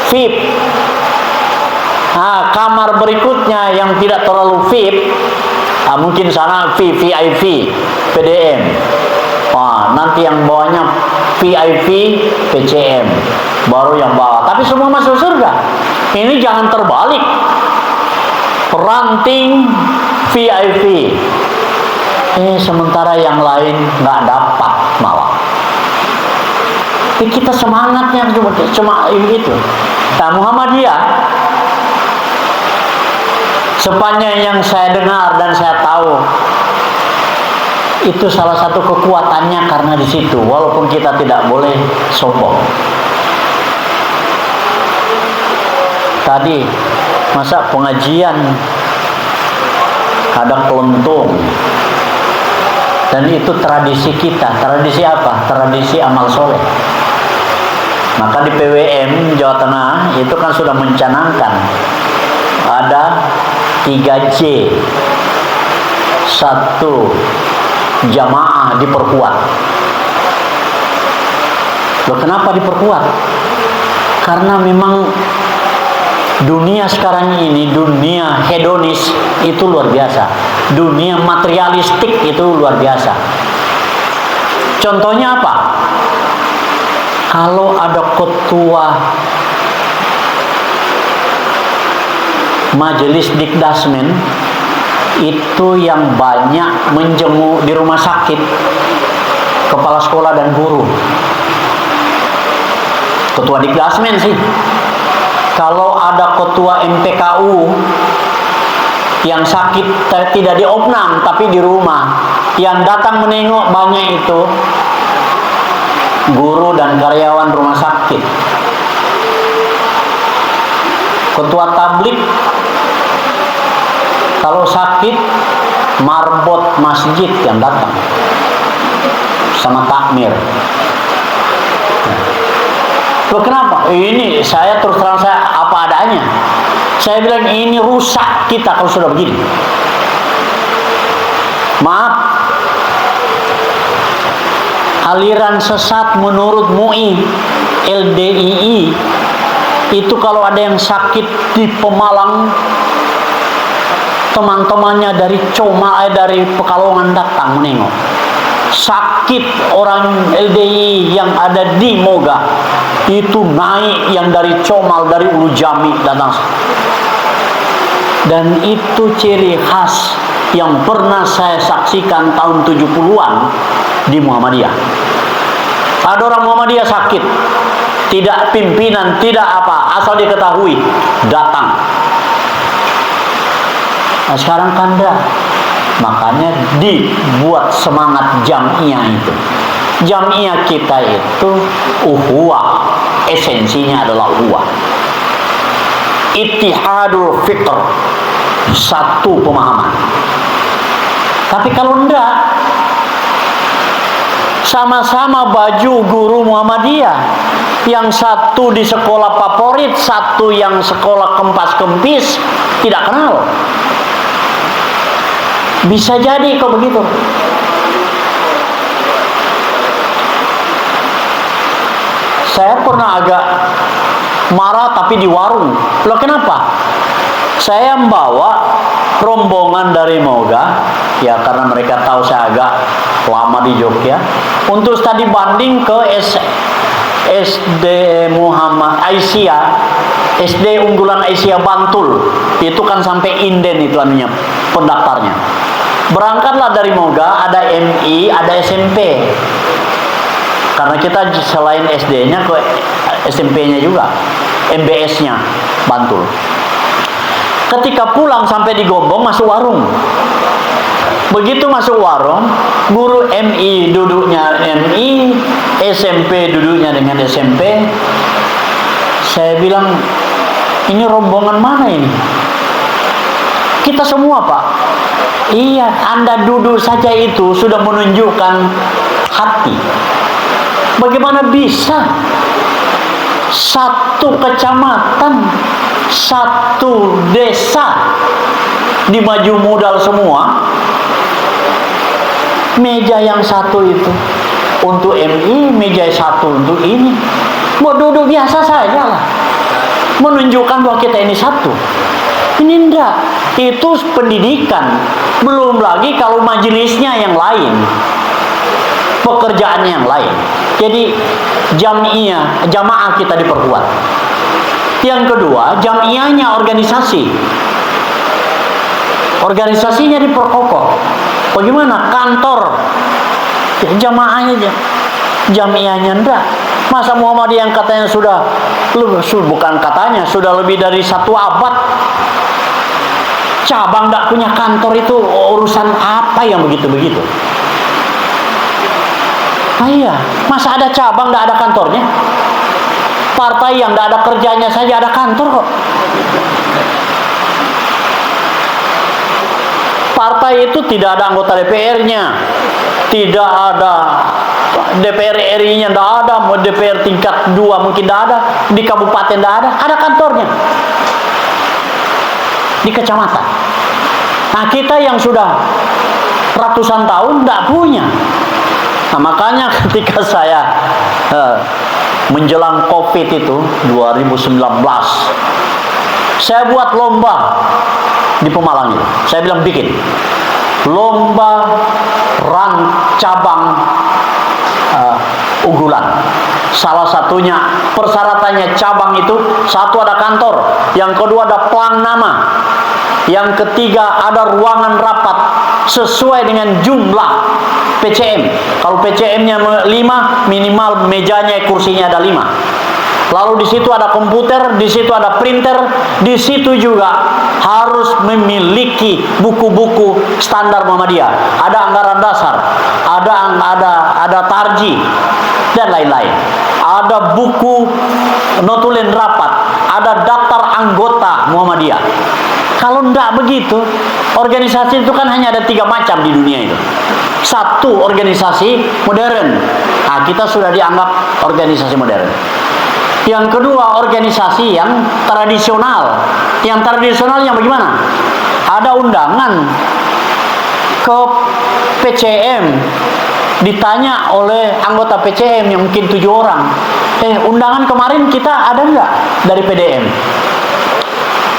Speaker 1: VIP. Nah, kamar berikutnya yang tidak terlalu VIP, mungkin sana VIP, PDM. Wah, nanti yang bawahnya VIP, PCM, baru yang bawah. Tapi semua masuk surga. Ini jangan terbalik. Ranting VIP. Sementara yang lain nggak dapat malah. Kita semangatnya cuma itu. Nah, Muhammadiyah, sepanjang yang saya dengar dan saya tahu, itu salah satu kekuatannya karena di situ, walaupun kita tidak boleh sombong. Tadi masa pengajian ada kelentung, dan itu tradisi kita. Tradisi apa? Tradisi amal soleh. Maka di PWM Jawa Tengah itu kan sudah mencanangkan ada 3J. 1, jamaah diperkuat. Loh, kenapa diperkuat? Karena memang dunia sekarang ini, dunia hedonis itu luar biasa. Dunia materialistik itu luar biasa. Contohnya apa? Kalau ada ketua majelis dikdasmen itu yang banyak menjenguk di rumah sakit kepala sekolah dan guru. Ketua dikdasmen sih. Kalau ada ketua MPKU yang sakit tidak di opnam tapi di rumah, yang datang menengok banyak itu guru dan karyawan rumah sakit. Ketua tablik kalau sakit, marbot masjid yang datang sama takmir. Loh, kenapa? Ini saya terus terang, saya apa adanya. Saya bilang ini rusak kita kalau sudah begini. Maaf, aliran sesat menurut MUI, LDII itu kalau ada yang sakit di Pemalang, teman-temannya dari dari Pekalongan datang menengok. Sakit orang LDI yang ada di Moga itu naik, yang dari Comal, dari Ulu Jami datang. Dan itu ciri khas yang pernah saya saksikan tahun 70-an di Muhammadiyah. Ada orang Muhammadiyah sakit, tidak pimpinan, tidak apa, asal diketahui datang. Nah, sekarang kan enggak. Makanya dibuat semangat jamiah itu. Jamiah kita itu uhuwah, esensinya adalah uhuwah. Ittihadul fitr, satu pemahaman. Tapi kalau enggak, sama-sama baju guru Muhammadiyah, yang satu di sekolah favorit, satu yang sekolah kempas-kempis, tidak kenal. Bisa jadi kok begitu. Saya pernah agak marah tapi di warung. Loh, kenapa? Saya membawa rombongan dari Moga, ya karena mereka tahu saya agak lama di Jogja, untuk studi banding ke SD Muhammad Aisyah, SD unggulan Aisyah Bantul. Itu kan sampai inden itu anunya, pendaftarnya. Berangkatlah dari Moga, ada MI, ada SMP. Karena kita selain SD-nya ke SMP-nya juga, MBS-nya Bantul. Ketika pulang sampai di Gombong, masuk warung. Begitu masuk warung, guru MI duduknya MI, SMP duduknya dengan SMP. Saya bilang, ini rombongan mana ini? Kita semua, Pak. Iya, Anda duduk saja itu sudah menunjukkan hati. Bagaimana bisa satu kecamatan, satu desa di maju modal semua, meja yang satu itu untuk MI, meja satu untuk ini. Mau duduk biasa saja lah, menunjukkan bahwa kita ini satu. Ini enggak, itu pendidikan. Belum lagi kalau majelisnya yang lain, pekerjaannya yang lain. Jadi jamaah kita diperkuat. Yang kedua, jamiahnya organisasi. Organisasinya diperkokoh. Bagaimana? Kantor jamaahnya, jamiahnya enggak. Masa Muhammadiyah yang katanya bukan katanya, sudah lebih dari 1 abad, cabang enggak punya kantor, itu urusan apa yang begitu-begitu? Iya, masa ada cabang enggak ada kantornya? Partai yang enggak ada kerjanya saja ada kantor kok. Partai itu tidak ada anggota DPR-nya, tidak ada DPR RI-nya, tidak ada, mau DPR tingkat 2 mungkin tidak ada, di kabupaten tidak ada kantornya, di kecamatan. Nah, kita yang sudah ratusan tahun tidak punya. Nah, makanya ketika saya menjelang COVID itu 2019, saya buat lomba di Pemalang itu. Saya bilang bikin lomba cabang unggulan. Salah satunya persyaratannya cabang itu, satu ada kantor, yang kedua ada pelang nama, yang ketiga ada ruangan rapat sesuai dengan jumlah PCM. Kalau PCM-nya 5, minimal mejanya, kursinya ada 5. Lalu di situ ada komputer, di situ ada printer, di situ juga harus memiliki buku-buku standar Muhammadiyah. Ada anggaran dasar, ada tarji dan lain-lain. Ada buku notulen rapat, ada daftar anggota Muhammadiyah. Kalau enggak begitu, organisasi itu kan hanya ada 3 macam di dunia itu. Satu, organisasi modern. Nah, kita sudah dianggap organisasi modern. Yang kedua, organisasi yang tradisional. Yang tradisional yang bagaimana? Ada undangan ke PCM, ditanya oleh anggota PCM yang mungkin 7 orang, undangan kemarin kita ada nggak dari PDM?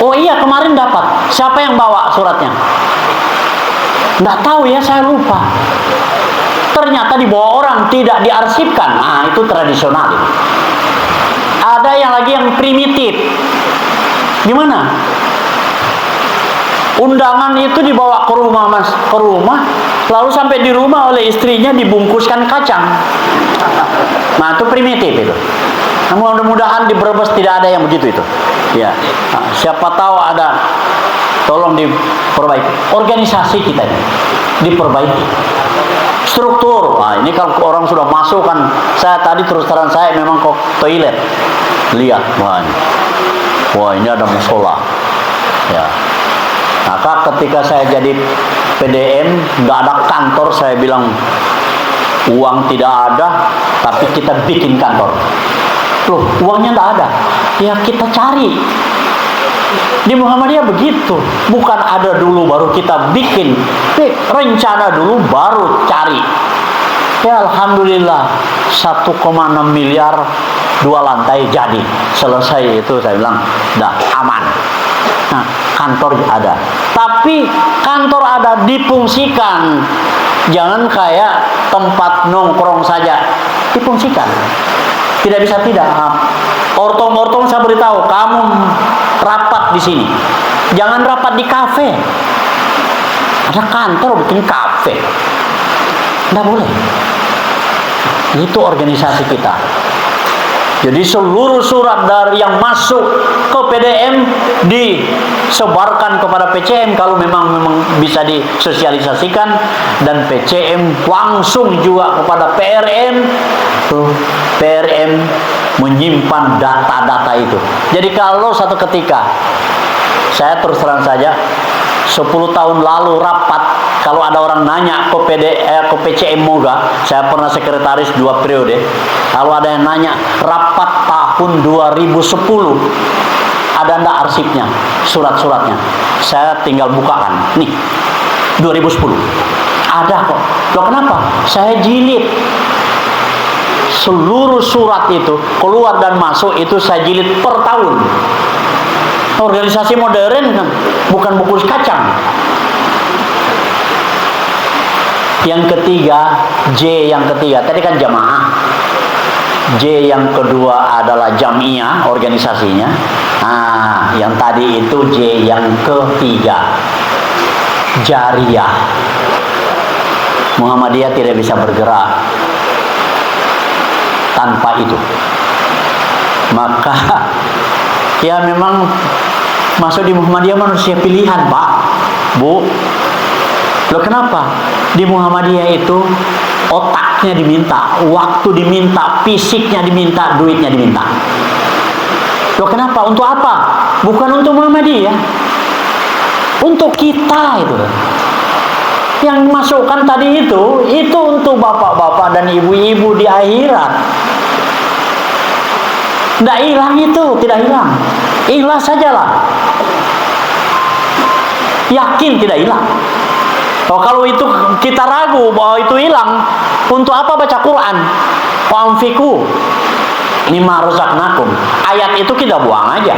Speaker 1: Oh iya, kemarin dapat. Siapa yang bawa suratnya? Nggak tahu ya, saya lupa. Ternyata dibawa orang, tidak diarsipkan. Nah, itu tradisional. Ada yang lagi yang primitif. Gimana? Undangan itu dibawa ke rumah, Mas, ke rumah, lalu sampai di rumah oleh istrinya dibungkuskan kacang. Nah, itu primitif itu. Nah, mudah-mudahan di Brebes tidak ada yang begitu itu. Ya, nah, siapa tahu ada. Tolong diperbaiki. Organisasi kita ini diperbaiki. Struktur. Nah, ini kalau orang sudah masuk kan, saya tadi terus terang saya memang ke toilet. Lihat, wah ini ada musola. Ya. Maka ketika saya jadi PDM, nggak ada kantor, saya bilang uang tidak ada, tapi kita bikin kantor. Loh, uangnya nggak ada, ya kita cari. Di Muhammadiyah begitu, bukan ada dulu baru kita bikin, rencana dulu baru cari. Ya Alhamdulillah 1,6 miliar 2 lantai jadi selesai itu, saya bilang dah aman. Nah, kantor ada, tapi kantor ada difungsikan, jangan kayak tempat nongkrong saja, difungsikan. Tidak bisa tidak. Ortong-ortong saya beritahu, kamu rapat di sini, jangan rapat di kafe. Ada kantor bikin kafe, nggak boleh. Itu organisasi kita. Jadi seluruh surat dari yang masuk ke PDM disebarkan kepada PCM kalau memang bisa disosialisasikan, dan PCM langsung juga kepada PRM. PRM menyimpan data-data itu. Jadi kalau satu ketika, saya terus terang saja, 10 tahun lalu rapat, kalau ada orang nanya ke PCM Moga, saya pernah sekretaris 2 periode. Kalau ada yang nanya rapat tahun 2010, ada ndak arsipnya, surat-suratnya? Saya tinggal bukakan. Nih, 2010. Ada kok. Loh kenapa? Saya jilid. Seluruh surat itu, keluar dan masuk itu saya jilid per tahun. Organisasi modern kan, bukan buku kacang. Yang ketiga, J yang ketiga, tadi kan jamaah. J yang kedua adalah jamiah, organisasinya. Nah, yang tadi itu J yang ketiga, jariyah. Muhammadiyah tidak bisa bergerak tanpa itu. Maka ya memang masuk di Muhammadiyah manusia pilihan, Pak, Bu. Loh kenapa? Di Muhammadiyah itu otaknya diminta, waktu diminta, fisiknya diminta, duitnya diminta. Loh kenapa? Untuk apa? Bukan untuk Muhammadiyah, untuk kita itu. Yang masukkan tadi itu untuk bapak-bapak dan ibu-ibu di akhirat. Tidak hilang itu, tidak hilang. Ikhlas sajalah. Yakin tidak hilang. Kalau itu kita ragu bahwa itu hilang, untuk apa baca Quran? Wa'anfiku mimma razaqnakum. Ayat itu kita buang aja.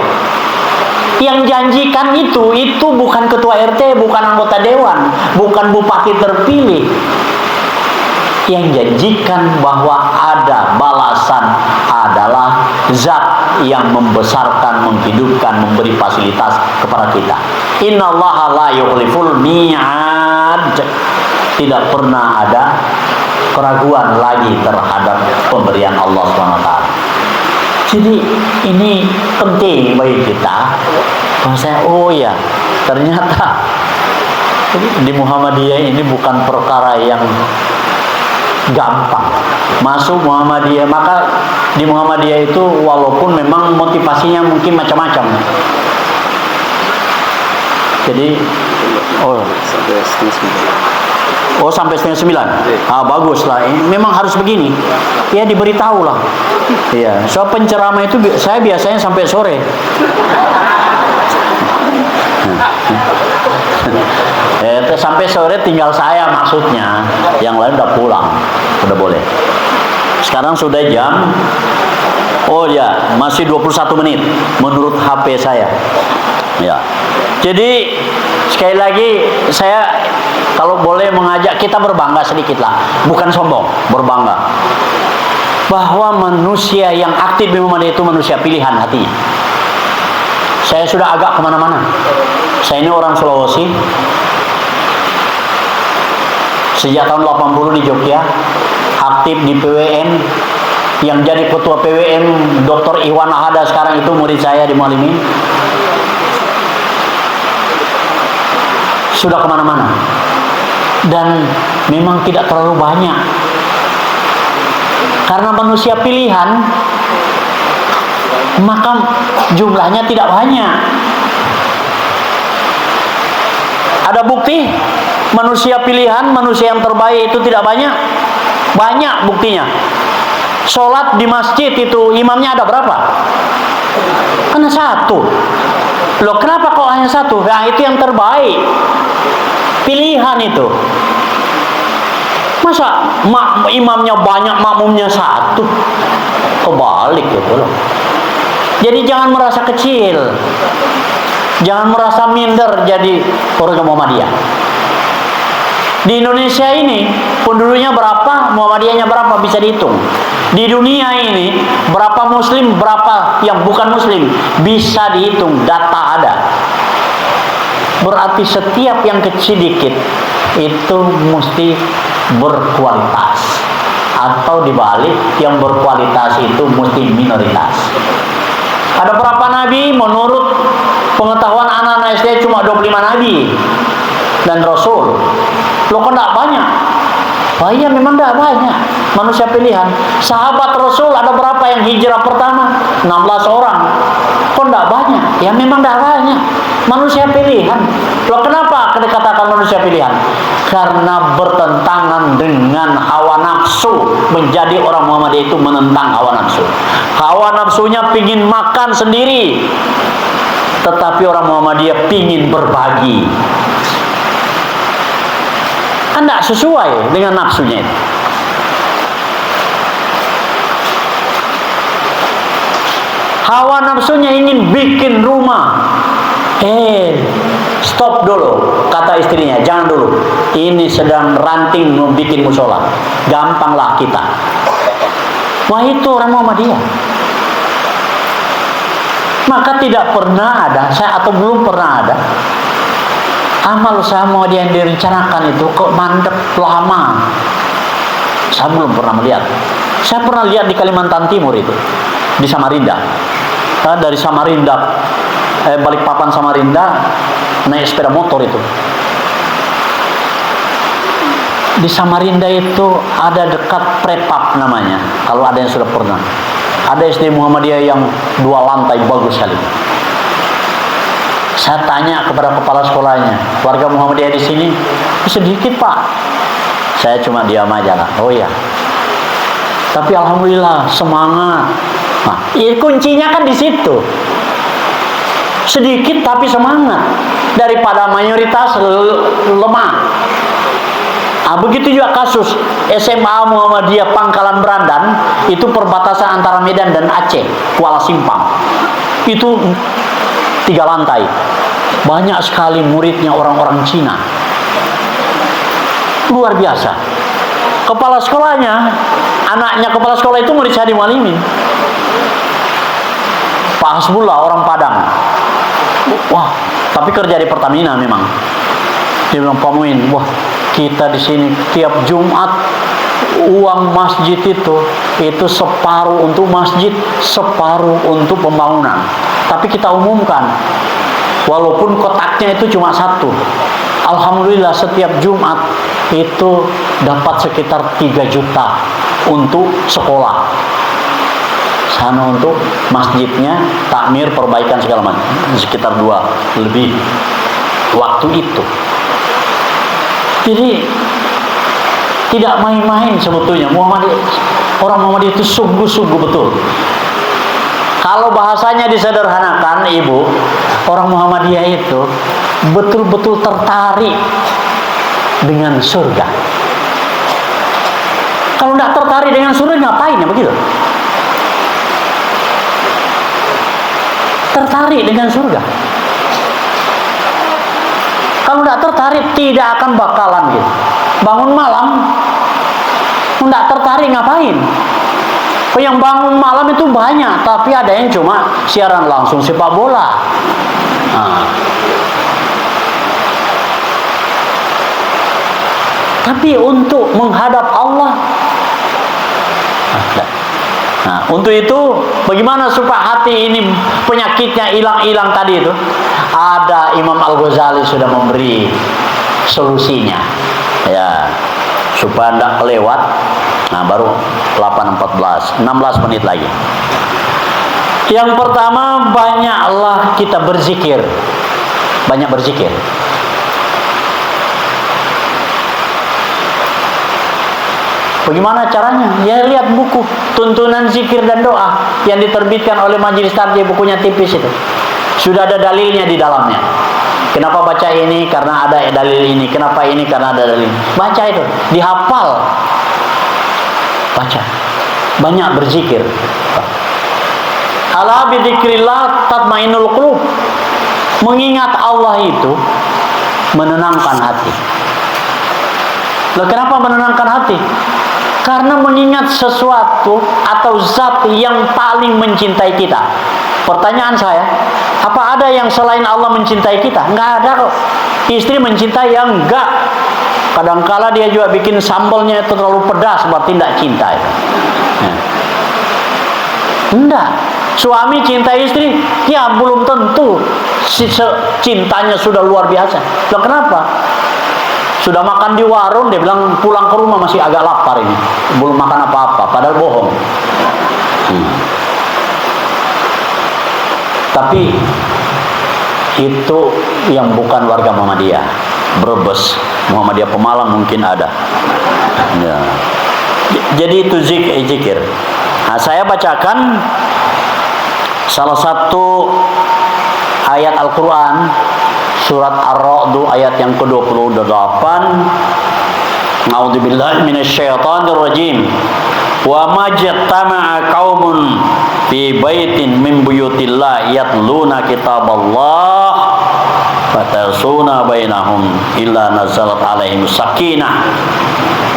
Speaker 1: Yang janjikan itu bukan ketua RT, bukan anggota dewan, bukan bupati terpilih. Yang janjikan bahwa ada balasan adalah zat yang membesarkan, menghidupkan, memberi fasilitas kepada kita. Innallaha la yukhliful mi'ad. Tidak pernah ada keraguan lagi terhadap pemberian Allah SWT. Jadi ini penting bagi kita. Saya, oh ya, ternyata di Muhammadiyah ini bukan perkara yang gampang masuk Muhammadiyah. Maka di Muhammadiyah itu walaupun memang motivasinya mungkin macam-macam. Jadi sampai setengah 9. Bagus lah. Memang harus begini. Ya diberitahu lah. Iya. So penceramah itu saya biasanya sampai sore. Sampai sore tinggal saya maksudnya. Yang lain udah pulang. Udah boleh. Sekarang sudah jam. Oh ya, masih 21 menit menurut HP saya. Ya. Jadi sekali lagi saya kalau boleh mengajak kita berbangga sedikit lah, bukan sombong, berbangga bahwa manusia yang aktif di Muhammadiyah itu manusia pilihan hatinya. Saya sudah agak kemana-mana. Saya ini orang Sulawesi. Sejak tahun 80 di Jogja, aktif di PWN. Yang jadi ketua PWN Dr. Iwan Ahada sekarang itu murid saya di Mualimin. Sudah kemana-mana. Dan memang tidak terlalu banyak. Karena manusia pilihan, maka jumlahnya tidak banyak. Ada bukti manusia pilihan, manusia yang terbaik itu tidak banyak? Banyak buktinya. Sholat di masjid itu imamnya ada berapa? Hanya satu. Loh kenapa kok hanya satu? Nah itu yang terbaik. Pilihan itu. Masa imamnya banyak, makmumnya satu? Kebalik gitu loh. Jadi jangan merasa kecil. Jangan merasa minder jadi orang Muhammadiyah. Di Indonesia ini penduduknya berapa, Muhammadiyahnya berapa, bisa dihitung. Di dunia ini berapa muslim, berapa yang bukan muslim, bisa dihitung, data ada. Berarti setiap yang kecil dikit itu mesti berkualitas. atau dibalik yang berkualitas itu mesti minoritas. Ada berapa nabi? Menurut pengetahuan anak-anak SD cuma 25 nabi dan rasul. Loh kok enggak banyak? Oh iya, memang enggak banyak manusia pilihan. Sahabat Rasul ada berapa yang hijrah pertama? 16 orang. Kok enggak banyak? Ya memang enggak banyak manusia pilihan. Loh kenapa dikatakan manusia pilihan? Karena bertentangan dengan hawa nafsu. Menjadi orang Muhammadiyah itu menentang hawa nafsu. Hawa nafsunya pingin makan sendiri, tetapi orang Muhammadiyah pingin berbagi. Kan tidak sesuai dengan nafsunya itu. Hawa nafsunya ingin bikin rumah. Stop dulu, kata istrinya, jangan dulu. Ini sedang ranting mau bikin musola. Gampanglah kita. Wah, itu orang Muhammadiyah. Maka tidak pernah ada, saya atau belum pernah ada amal usaha Muhammadiyah yang direncanakan itu kok mandek lama. Saya belum pernah melihat. Saya pernah lihat di Kalimantan Timur itu, di Samarinda. Dari Samarinda, Balikpapan Samarinda, naik sepeda motor itu. Di Samarinda itu ada dekat Prepap namanya, kalau ada yang sudah pernah. Ada SD Muhammadiyah yang 2 lantai, bagus sekali. Saya tanya kepada kepala sekolahnya, warga Muhammadiyah di sini sedikit pak. Saya cuma diam aja lah. Oh ya. Tapi alhamdulillah semangat. Nah, kuncinya kan di situ. Sedikit tapi semangat daripada mayoritas lemah. Nah, begitu juga kasus SMA Muhammadiyah Pangkalan Berandan, itu perbatasan antara Medan dan Aceh, Kuala Simpang. Itu 3 lantai. Banyak sekali muridnya orang-orang Cina. Luar biasa. Kepala sekolahnya, anaknya kepala sekolah itu murid Syahdi Mualimin. Pak Hasbullah, orang Padang. Wah, tapi kerja di Pertamina memang. Dia bilang, Pak Muin, wah, kita di sini tiap Jumat uang masjid itu separuh untuk masjid, separuh untuk pembangunan. Tapi kita umumkan, walaupun kotaknya itu cuma 1. Alhamdulillah setiap Jumat itu dapat sekitar 3 juta untuk sekolah. Sana untuk masjidnya, takmir, perbaikan segala macam. Sekitar 2 lebih waktu itu. Jadi tidak main-main sebetulnya. Orang Muhammadiyah itu sungguh-sungguh betul. Kalau bahasanya disederhanakan, Ibu, orang Muhammadiyah itu betul-betul tertarik dengan surga. Kalau tidak tertarik dengan surga, ngapain ya begitu? Tertarik dengan surga. Kalau tidak tertarik, tidak akan bakalan gitu. Bangun malam, tidak tertarik ngapain? Yang bangun malam itu banyak, tapi ada yang cuma siaran langsung sepak bola. Nah. Tapi untuk menghadap Allah, nah, untuk itu bagaimana supaya hati ini penyakitnya hilang-hilang tadi itu? Ada Imam Al-Ghazali sudah memberi solusinya. Ya, supaya tidak kelewat. Nah, baru 8.14, 16 menit lagi. Yang pertama, banyaklah kita berzikir. Banyak berzikir. Bagaimana caranya? Ya lihat buku Tuntunan Zikir dan Doa yang diterbitkan oleh Majelis Tarjih, bukunya tipis itu. Sudah ada dalilnya di dalamnya. Kenapa baca ini? Karena ada dalil ini. Kenapa ini? Karena ada dalil ini. Baca itu, dihafal. Baca. Banyak berzikir. Ala bidzikrillah tatmainul qulub. Mengingat Allah itu menenangkan hati. Loh, kenapa menenangkan hati? Karena mengingat sesuatu atau zat yang paling mencintai kita. Pertanyaan saya, apa ada yang selain Allah mencintai kita? Enggak ada kok. Istri mencintai yang enggak. Kadangkala dia juga bikin sambalnya itu terlalu pedas, berarti tidak cinta itu. Enggak. Suami cinta istri, ya belum tentu cintanya sudah luar biasa. Loh, kenapa? Sudah makan di warung, dia bilang pulang ke rumah masih agak lapar ini, belum makan apa-apa, padahal bohong. Tapi itu yang bukan warga Muhammadiyah. Brebes, Muhammadiyah Pemalang mungkin ada. Ya. Jadi itu zikir. Nah, saya bacakan salah satu ayat Al-Quran, surat Ar-Ra'd ayat yang ke-28. A'udzubillahi minasyaitonir rajim. Wa majtama'a qaumun fi baitin min buyutillah yatluna kitaballah fatasuna bainahum illa nazalat alaihim sakinah.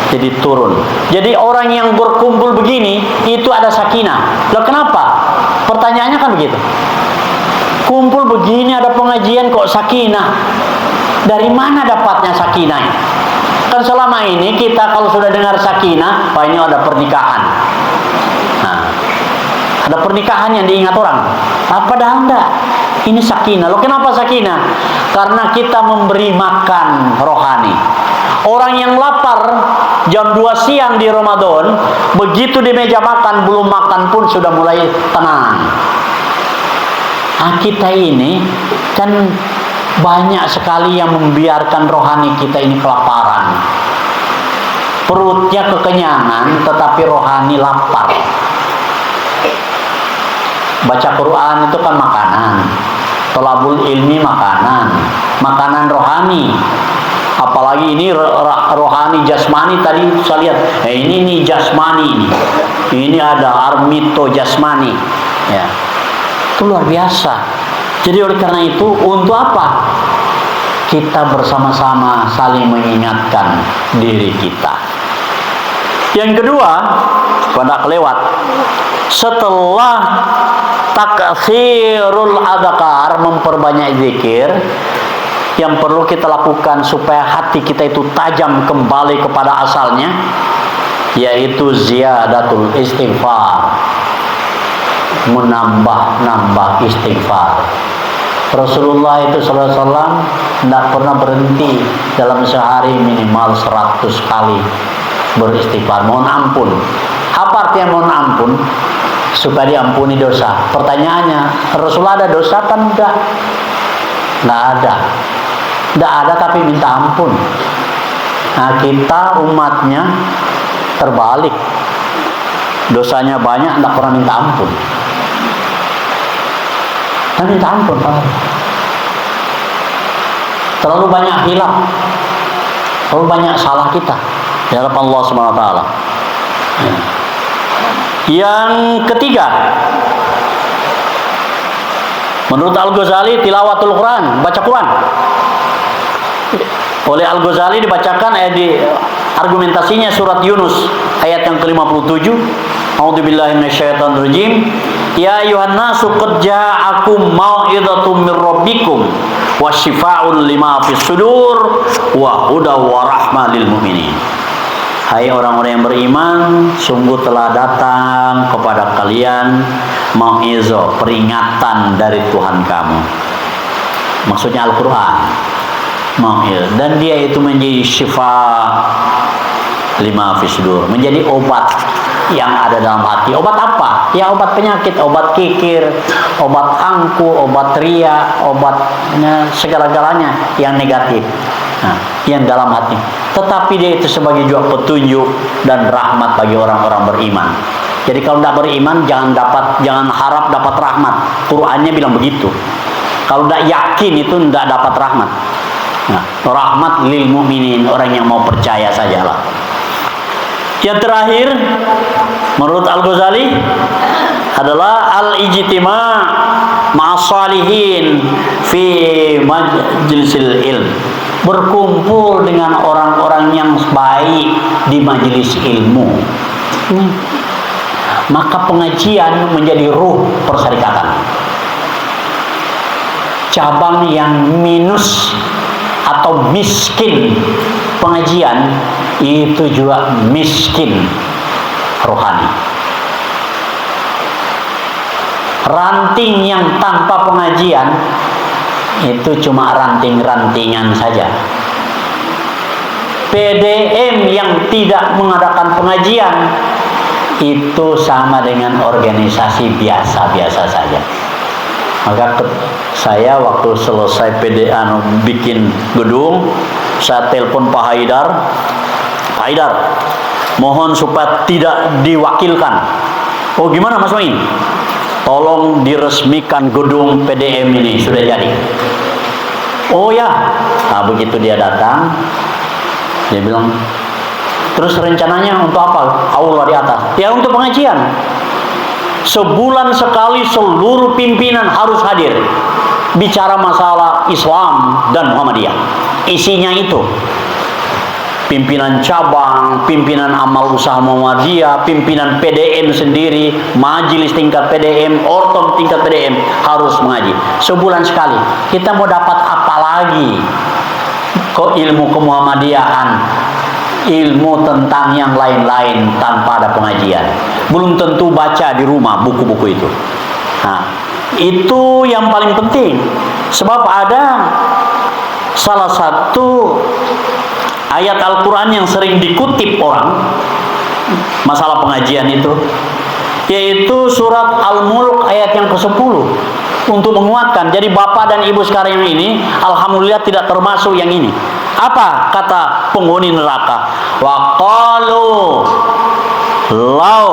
Speaker 1: Jadi turun. Jadi orang yang berkumpul begini itu ada sakinah. Loh, kenapa? Pertanyaannya kan begitu. Kumpul begini ada pengajian kok sakinah. Dari mana dapatnya sakinah? Kan selama ini kita kalau sudah dengar sakinah, wah ini ada pernikahan. Nah, ada pernikahan yang diingat orang. Padahal enggak. Ini sakinah. Loh, kenapa sakinah? Karena kita memberi makan rohani. Orang yang lapar jam 2 siang di Ramadan, begitu di meja makan, belum makan pun sudah mulai tenang. Nah, kita ini kan banyak sekali yang membiarkan rohani kita ini kelaparan. Perutnya kekenyangan, tetapi rohani lapar. Baca Quran itu kan makanan, thalabul ilmi makanan rohani. Apalagi ini rohani jasmani tadi saya lihat. Ini jasmani ini ada armito jasmani. Ya. Itu luar biasa. Jadi oleh karena itu untuk apa? Kita bersama-sama saling mengingatkan diri kita. Yang kedua, pada kelewat. Setelah taksirul adhkar, memperbanyak zikir, yang perlu kita lakukan supaya hati kita itu tajam kembali kepada asalnya, yaitu ziyadatul istighfar, menambah istighfar. Rasulullah itu sallallahu alaihi wasallam tidak pernah berhenti dalam sehari minimal 100 kali beristighfar, mohon ampun. Apa artinya mohon ampun? Supaya diampuni dosa. Pertanyaannya, Rasulullah ada dosa kan? Enggak ada. Tidak ada, tapi minta ampun. Nah, kita umatnya terbalik. Dosanya banyak, tidak pernah minta ampun. Dan minta ampun, Pak. Terlalu banyak hilaf, terlalu banyak salah kita di hadapan Allah Subhanahu wa taala. Yang ketiga, menurut Al-Ghazali, tilawatul Quran, baca Quran. Oleh Al-Ghazali dibacakan di argumentasinya surat Yunus ayat yang ke-57. A'udzubillahi minasyaitonir rajim. Ya ayuhan nasu qad ja'akum mau'izatum mir rabbikum wa syifaa'un lima fis sudur wa hudaw wa rahmah lil mu'minin. Hai orang-orang yang beriman, sungguh telah datang kepada kalian mau'izah, peringatan dari Tuhan kamu. Maksudnya Al-Quran. Dan dia itu menjadi syifa lima fis sudur, menjadi obat yang ada dalam hati. Obat apa? Ya obat penyakit, obat kikir, obat angku, obat ria, obat segala-galanya yang negatif. Nah, yang dalam hati. Tetapi dia itu sebagai juga petunjuk dan rahmat bagi orang-orang beriman. Jadi kalau tidak beriman jangan harap dapat rahmat. Qurannya bilang begitu. Kalau tidak yakin itu tidak dapat rahmat. Nah, rahmat lil mu'minin, orang yang mau percaya sajalah. Yang terakhir menurut Al-Ghazali adalah al-ijtima' ma'as salihin fi majlisil ilm, berkumpul dengan orang-orang yang baik di majelis ilmu. Maka pengajian menjadi ruh perserikatan. Cabang yang minus atau miskin pengajian itu juga miskin rohani. Ranting yang tanpa pengajian itu cuma ranting-rantingan saja. PDM yang tidak mengadakan pengajian itu sama dengan organisasi biasa-biasa saja. Maka saya waktu selesai bikin gedung, saya telepon Pak Haidar. Pak Haidar, mohon supaya tidak diwakilkan. Oh gimana Mas Main? Tolong diresmikan gedung PDM ini, sudah jadi. Oh ya. Nah begitu dia datang, dia bilang, terus rencananya untuk apa? Aula di atas. Ya untuk pengajian. Sebulan sekali seluruh pimpinan harus hadir bicara masalah Islam dan Muhammadiyah. Isinya itu pimpinan cabang, pimpinan amal usaha Muhammadiyah, pimpinan PDM sendiri, majelis tingkat PDM, ortom tingkat PDM harus mengaji sebulan sekali. Kita mau dapat apa lagi kok ilmu kemuhammadiyahan, ilmu tentang yang lain-lain tanpa ada pengajian? Belum tentu baca di rumah buku-buku itu. Nah, itu yang paling penting. Sebab ada salah satu ayat Al-Quran yang sering dikutip orang masalah pengajian itu, yaitu surat Al-Mulk ayat yang ke-10, untuk menguatkan. Jadi bapak dan ibu sekarang ini alhamdulillah tidak termasuk yang ini. Apa kata penghuni neraka? Wa qalu law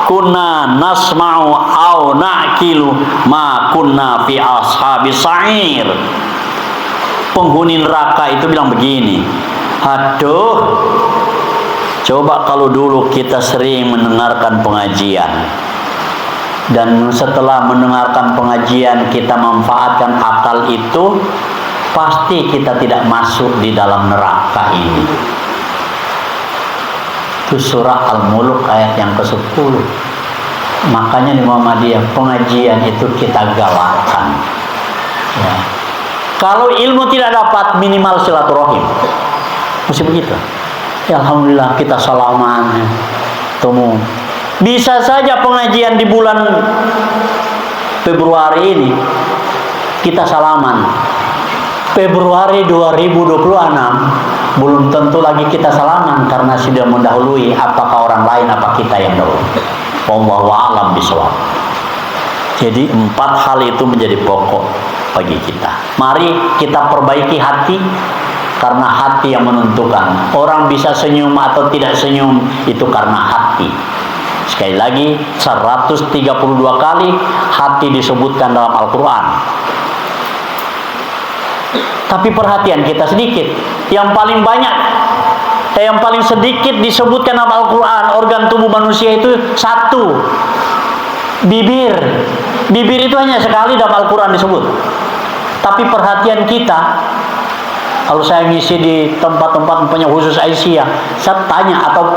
Speaker 1: kunna nasma'u au na'kilu ma kunna fi ashabis sa'ir. Penghuni neraka itu bilang begini, aduh, coba kalau dulu kita sering mendengarkan pengajian, dan setelah mendengarkan pengajian kita manfaatkan akal itu, pasti kita tidak masuk di dalam neraka ini. Itu surah Al-Mulk ayat yang ke-10. Makanya di Muhammadiyah pengajian itu kita galakkan ya. Kalau ilmu tidak dapat, minimal silaturahim, mesti begitu ya. Alhamdulillah kita salaman ya. Temu. Bisa saja pengajian di bulan Februari ini kita salaman, Februari 2026 belum tentu lagi kita salaman karena sudah mendahului. Apakah orang lain, apa kita yang dahulu? Wallahu a'lam bishawab. Jadi 4 hal itu menjadi pokok bagi kita. Mari kita perbaiki hati, karena hati yang menentukan. Orang bisa senyum atau tidak senyum itu karena hati. Sekali lagi 132 kali hati disebutkan dalam Al-Quran. Tapi perhatian kita sedikit. Yang paling banyak, yang paling sedikit disebutkan dalam Al-Quran organ tubuh manusia itu 1, bibir. Bibir itu hanya sekali dalam Al-Quran disebut. Tapi perhatian kita, kalau saya ngisi di tempat-tempat punya khusus Aisyah, saya tanya, atau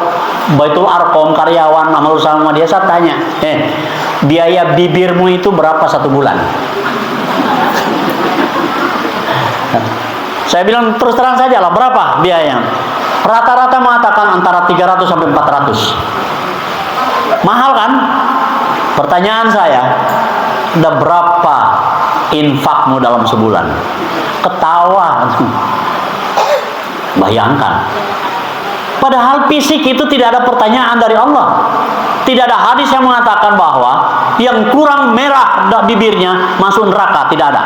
Speaker 1: Baitul Arqam karyawan amal usaha dia, saya tanya, biaya bibirmu itu berapa 1 bulan? Saya bilang terus terang saja lah, berapa biayanya? Rata-rata mengatakan antara 300 sampai 400. Mahal kan? Pertanyaan saya, ada berapa infakmu dalam sebulan? Ketawa. Bayangkan. Padahal fisik itu tidak ada pertanyaan dari Allah. Tidak ada hadis yang mengatakan bahwa yang kurang merah bibirnya masuk neraka. Tidak ada.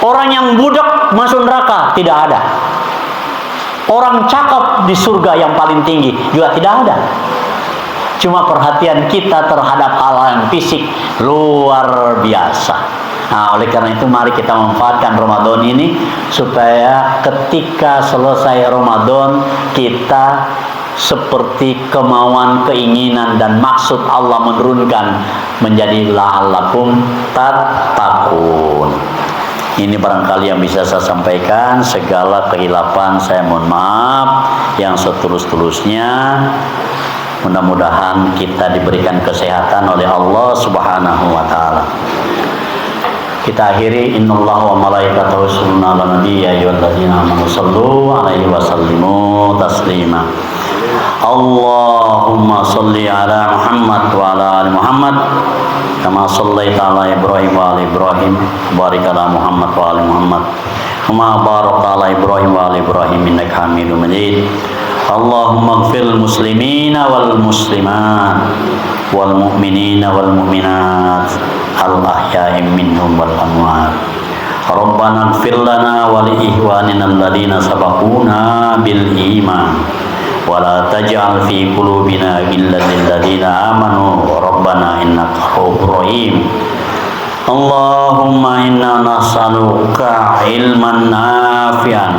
Speaker 1: Orang yang budak masuk neraka, tidak ada. Orang cakep di surga yang paling tinggi juga tidak ada. Cuma perhatian kita terhadap hal yang fisik luar biasa. Nah, oleh karena itu mari kita manfaatkan Ramadan ini supaya ketika selesai Ramadan kita seperti kemauan, keinginan dan maksud Allah menurunkan menjadi la'allakum tattaqun. Ini barangkali yang bisa saya sampaikan. Segala kehilapan saya mohon maaf yang setulus-tulusnya. Mudah-mudahan kita diberikan kesehatan oleh Allah Subhanahu wa taala. Kita akhiri, innallaha wa malaikatahu yusholluna 'alan nabi ya ayyuhalladzina amanu shallu 'alaihi wa sallimu taslima. Allahumma shalli ala Muhammad wa ala ali Muhammad kama shallaita ala Ibrahim wa ali Ibrahim, barik ala Muhammad wa ali Muhammad kama barakta ala Ibrahim wa ali Ibrahim innaka Hamidum Majid. Allahumma ighfir muslimina wal muslimat wal mu'minina wal mu'minat al ahya'i minhum wal amwat. Rabbana ighfir lana wa li ikhwanina alladhina sabaquna bil iman wa la taj'al fi qulubina ghillan lil ladzina amanu rabbana innaka ra'ufur rahim. Allahumma inna nas'aluka ilman nafi'an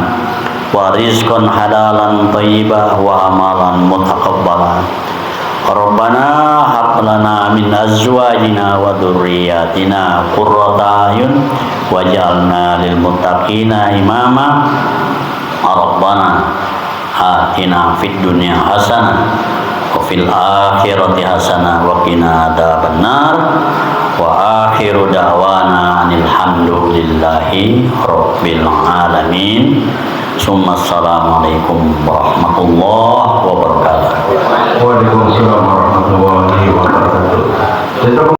Speaker 1: wa rizqan halalan thayyiban wa amalan mutaqabbalan. Rabbana hab lana min azwajina wa dhurriyyatina qurrata a'yun waj'alna lil muttaqina imama. Rabbana atina fid dunya hasanah wa fil akhirati hasanah wa qina adzabannar. Wa akhiru da'wana alhamdulillahi rabbil alamin. Assalamualaikum warahmatullahi wabarakatuh.
Speaker 2: Waalaikumsalam warahmatullahi wabarakatuh.